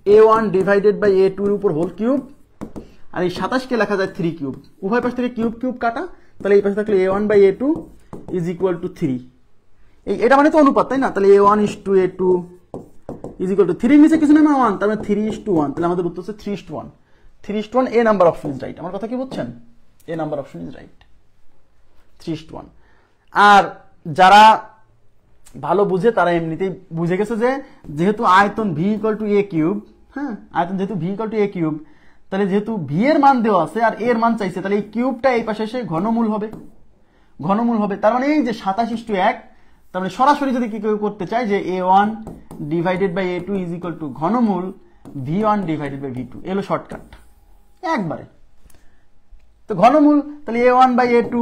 A1 ডিভাইডেড বাই A2 এর উপর হোল কিউব, আর এই 27 কে লেখা যায় 3 কিউব। উভয় পাশ থেকে কিউব কিউব কাটা, তাহলে এই পাশে থাকলে A1 by A2 is equal two 3। এটা মানে তো অনুপাত, তাই না? তাহলে A1:A2 ইজ ইকুয়াল টু 3 নিচে কিছু নেই, 1, তার মানে 3:1। তাহলে আমাদের উত্তর হচ্ছে 3:1। 3:1, এ নাম্বার অপশন ইজ রাইট। আমার কথা কি বুঝছেন? এ নাম্বার অপশন ইজ রাইট, 3:1। আর যারা ভালো বুঝে তারা এমনিতেই বুঝে গেছে যে যেহেতু আয়তন V equal to A cube, হ্যাঁ, আয়তন যেহেতু V equal to A cube, তাহলে যেহেতু V এর মান দেওয়া আছে আর এর মান চাইছে, তাহলে এই কিউবটা এই পাশে এসে ঘনমূল হবে। তার মানে এই যে 27:1, তার মানে সরাসরি যদি কি কেউ করতে চায় যে A1 divided by A2 is equal to ঘনমূল V1 ডিভাইডেড বাই V2, এলো শর্টকাট একবারে। তো ঘনমূল, তাহলে A1 by A2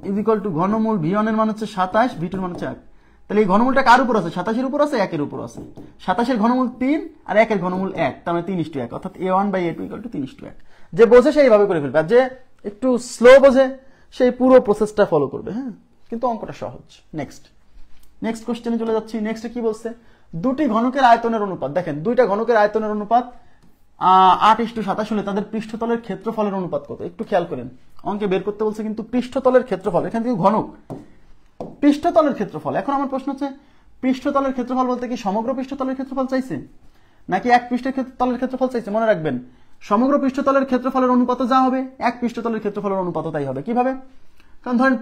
is equal to ঘনমূল V1 এর মান হচ্ছে 27, V2 এর মান হচ্ছে 1। তাহলে এই ঘনমূলটা কার উপর আছে? 27 এর উপর আছে, 1 এর উপর আছে। 27 এর ঘনমূল 3 আর 1 এর ঘনমূল 1, তার মানে 3:1, অর্থাৎ A1 by A2 equal to 3:1। যে বোঝে সেই এইভাবে করে ফেলবে, আর যে একটু স্লো বোঝে সেই পুরো প্রসেসটা ফলো করবে। হ্যাঁ, কিন্তু অঙ্কটা সহজ। নেক্সট কোশ্চেনে চলে যাচ্ছি। নেক্সটে কি বলছে? দুটি ঘনকের আয়তনের অনুপাত। দেখেন, দুইটা ঘনকের আয়তনের অনুপাত 8:27 হলে তাদের পৃষ্ঠতলের ক্ষেত্রফলের অনুপাত কত? একটু খেয়াল করেন, অঙ্কে বের করতে বলছে কিন্তু পৃষ্ঠতলের ক্ষেত্রফল। এখান থেকে ঘনক, পৃষ্ঠতলের ক্ষেত্রফল। এখন আমার প্রশ্ন হচ্ছে, পৃষ্ঠতলের ক্ষেত্রফল বলতে কি সমগ্র পৃষ্ঠতলের ক্ষেত্রফল চাইছে নাকি এক পৃষ্ঠের তলের ক্ষেত্রফল চাইছে? মনে রাখবেন, সমগ্র পৃষ্ঠতলের ক্ষেত্রফলের অনুপাত যা হবে, এক পৃষ্ঠতলের ক্ষেত্রফলের অনুপাত তাই হবে। কিভাবে? কারণ ধরেন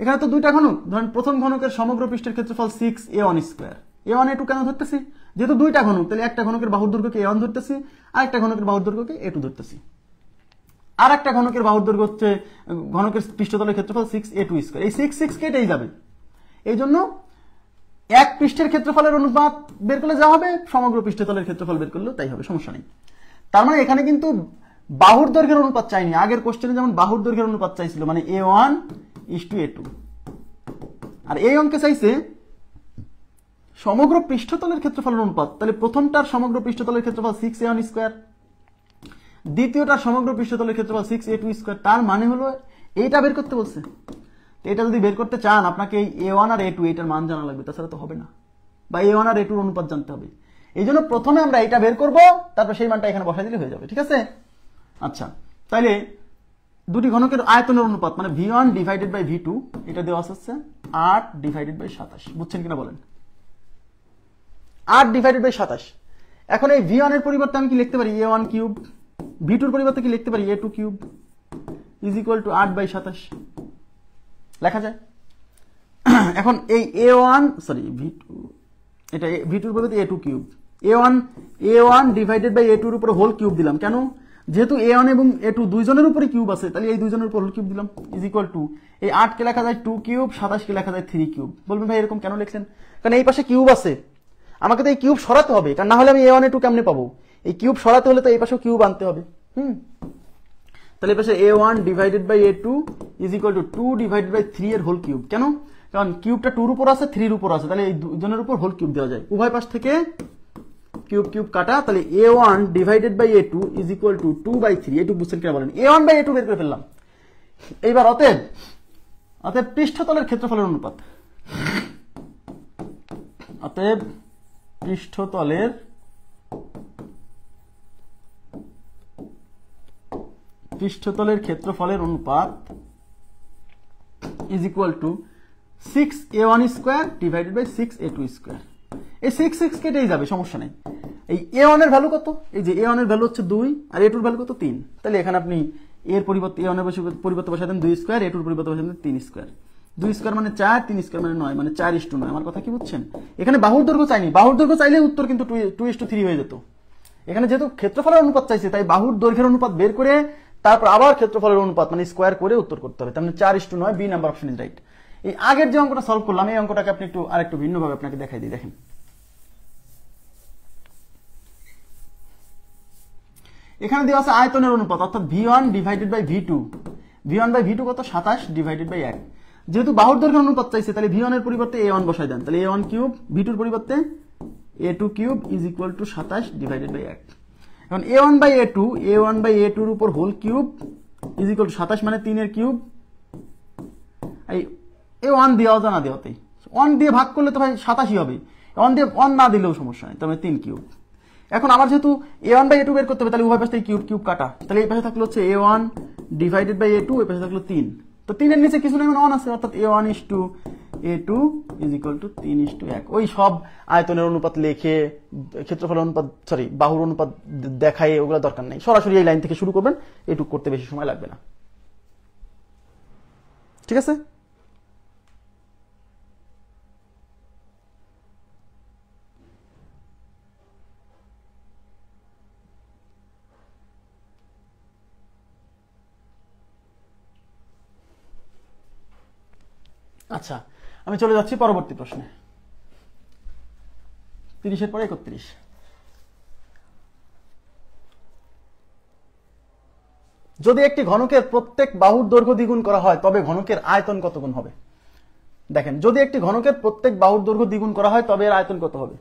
এখানে তো দুইটা ঘনক, ধরেন প্রথম ঘনকের সমগ্র পৃষ্ঠের ক্ষেত্রফল 6A1²। A1 A2 কেন ধরতেছি? যেহেতু দুইটা ঘনক, তাহলে একটা ঘনকের বাহুর দৈর্ঘ্যকে A1 ধরতেছি, আর একটা ঘনকের বাহুর দৈর্ঘ্যকে A2 ধরতেছি। আর একটা ঘনকের বাহুর দৈর্ঘ্য হচ্ছে ঘনকের পৃষ্ঠতলের ক্ষেত্রফল 6A2²। এই 6 কেটেই যাবে। এই জন্য এক পৃষ্ঠের ক্ষেত্রফলের অনুপাত বের করলে যা হবে, সমগ্র পৃষ্ঠতলের ক্ষেত্রফল বের করলে তাই হবে, সমস্যা নেই। তার মানে এখানে কিন্তু বাহুর দৈর্ঘ্যের অনুপাত চাইনি। আগের কোশ্চেনে যেমন বাহুর দৈর্ঘ্যের অনুপাত চাইছিল, মানে A1:A2, আর এই অঙ্কে চাইছে সমগ্র পৃষ্ঠতলের ক্ষেত্রফলের অনুপাত। তাহলে প্রথমটার সমগ্র পৃষ্ঠতলের ক্ষেত্রফল 6A1², দ্বিতীয়টার সমগ্র পৃষ্ঠতলের ক্ষেত্রফল 6a2 স্কয়ার, তার মানে হলো এইটা বের করতে বলছে। এটা যদি বের করতে চান আপনাকে এই a1 আর a2 এটার মান জানা লাগবে, তাছাড়া তো হবে না, বা a1 আর a2 অনুপাত জানতে হবে। এই জন্য প্রথমে আমরা এটা বের করব, তারপর সেই মানটা এখানে বসাই দিলে হয়ে যাবে, ঠিক আছে? আচ্ছা, তাহলে দুটি ঘনকের আয়তনের অনুপাত মানে v1 ডিভাইডেড বাই v2, এটা দেওয়া আছে 8 ডিভাইডেড বাই 27, বুঝছেন কিনা বলেন? 8 ডিভাইডেড বাই 27। এখন এই v1 এর পরিবর্তে আমি কি লিখতে পারি a1 কিউব, v2 এর পরিবর্তে কি লিখতে পারি a2 cube is equal to 8 by 27 লেখা যায়। এখন এই a1 সরি v2, এটা v2 এর পরিবর্তে a2 cube, a1 divided by a2 এর উপর হোল কিউব দিলাম, কেন? যেহেতু a1 এবং a2 দুইজনের উপরে কিউব আছে, তাহলে এই দুইজনের উপর হোল কিউব দিলাম ইজ ইকুয়াল টু এই 8 কে লেখা যায় 2 কিউব, 27 কে লেখা যায় 3 কিউব। বলবেন ভাই এরকম কেন লিখলেন? কারণ এই পাশে কিউব আছে, আমাকে তো এই কিউব সরাতে হবে, কারণ না হলে আমি a1 a2 কেমনে পাবো? এই কিউব সরাতে হলে তো এই পাশেও কিউব আনতে হবে। তাহলে এই পাশে a1 divided by a2 is equal to 2 divided by 3 এর হোল কিউব। কেন? কারণ কিউবটা 2 এর উপর আছে, 3 এর উপর আছে, তাহলে এই দুজনের উপর হোল কিউব দেওয়া যায়। উভয় পাশ থেকে কিউব কিউব কাটা, তাহলে a1 divided by a2 is equal to 2 by 3। এটুকু বুঝছেন কিনা বলেন? a1 বাই a2 বের করে ফেললাম। এইবার অতএব পৃষ্ঠতলের ক্ষেত্রফলের অনুপাত, অতএব পৃষ্ঠতলের ক্ষেত্রফলের অনুপাত is equal to 6a1 square divided by 6a2 square. এই 6 কেটেই যাবে, সমস্যা নেই। এই a1 এর ভ্যালু কত? এই যে a1 এর ভ্যালু হচ্ছে 2 আর a2 এর ভ্যালু কত? 3। তাহলে এখানে আপনি এর পরিবর্তে a1 এর পরিবর্তে বসায় দেন 2 স্কয়ার, a2 এর পরিবর্তে বসায় দেন 3 স্কয়ার। 2 স্কয়ার মানে 4, 3 স্কয়ার মানে 9, মানে 4:9। আমার কথা কি বুঝছেন? এখানে বাহুর দৈর্ঘ্য চাইনি, বাহুর দৈর্ঘ্য চাইলে উত্তর কিন্তু 2:3 হয়ে যেত। এখানে যেহেতু ক্ষেত্রফলের অনুপাত চাইছে, তাই বাহুর দৈর্ঘ্যের অনুপাত বের করে তারপর আবার ক্ষেত্রফলের অনুপাত মানে স্কয়ার করে উত্তর করতে হবে। তার মানে 4:9, B number option is right. এই আগের যে অঙ্কটা সলভ করলাম, এই অঙ্কটাকে আপনি আরেকটু ভিন্নভাবে আপনাকে দেখাই দিই, দেখেন। এখানে দেওয়া আছে আয়তনের অনুপাত, অর্থাৎ v1 divided by v2। v1 by v2 কত? 27 ডিভাইডেড বাই 1। যেহেতু বাহুর দৈর্ঘ্যের অনুপাত চাইছে, তাহলে v1 এর পরিবর্তে a1 বসাই দেন, তাহলে a1 কিউব, v2 এর পরিবর্তে a2 cube is equal to 27 divided by 1। এখন a1 বাই a2 এর উপর whole cube is equal to 27 মানে 3 এর কিউব। এই 1 দেওয়া না দেওয়াতেই 1 দিয়ে ভাগ করলে তো ভাই 87 হবে, 1 না দিলেও সমস্যা নেই, তবে 3 কিউব। এখন আমার যেহেতু a1 বাই a2 বের করতে হবে, তাহলে উভয় পাশ থেকে কিউব কিউব কাটা, তাহলে এই পাশে থাকলো হচ্ছে a1 ডিভাইডেড বাই a2, এই পাশে থাকলো 3। তো 3 এর নিচে কিছু নেই, মানে 1 আছে, অর্থাৎ a1:a2 ইজ ইকুয়াল টু 3:1। ওই সব আয়তনের অনুপাত লিখে ক্ষেত্রফল অনুপাত বাহুর অনুপাত দেখায় ওগুলো দরকার নেই, সরাসরি এই লাইন থেকে শুরু করবেন, এটুকু করতে বেশি সময় লাগবে না, ঠিক আছে? আচ্ছা, আমি চলে যাচ্ছি পরবর্তী প্রশ্নে। 30-এর পরে 31। যদি একটি ঘনকের প্রত্যেক বাহুর দৈর্ঘ্য দ্বিগুণ করা হয় তবে ঘনকের আয়তন কত গুণ হবে? দেখেন, যদি একটি ঘনকের প্রত্যেক বাহুর দৈর্ঘ্য দ্বিগুণ করা হয় তবে এর আয়তন কত হবে?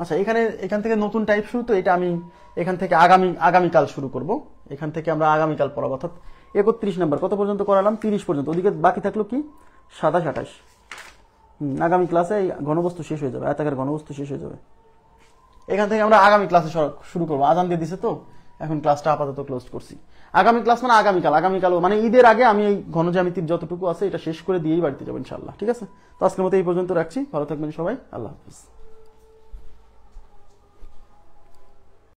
আচ্ছা, এখান থেকে নতুন টাইপ শুরু, তো এটা আমি এখান থেকে আগামীকাল শুরু করব। এখান থেকে আমরা আগামীকাল পড়াবো, অর্থাৎ 31 নাম্বার কত পর্যন্ত করালাম? 30 পর্যন্ত। ওদিকে বাকি থাকলো কি? 27, 28। আগামী ক্লাসে এই ঘনবস্তু শেষ হয়ে যাবে, আয়তাকার ঘনবস্তু শেষ হয়ে যাবে। এখান থেকে আমরা আগামী ক্লাসে শুরু করবো। আজান দিয়ে দিছে তো, এখন ক্লাসটা আপাতত ক্লোজ করছি। আগামী ক্লাস মানে আগামীকাল মানে ঈদের আগে আমি এই ঘনজ্যামিতির যতটুকু আছে এটা শেষ করে দিয়েই বাড়িতে যাবো ইনশাআল্লাহ, ঠিক আছে? তো আজকের মতো এই পর্যন্ত রাখছি। ভালো থাকবেন সবাই, আল্লাহ হাফেজ।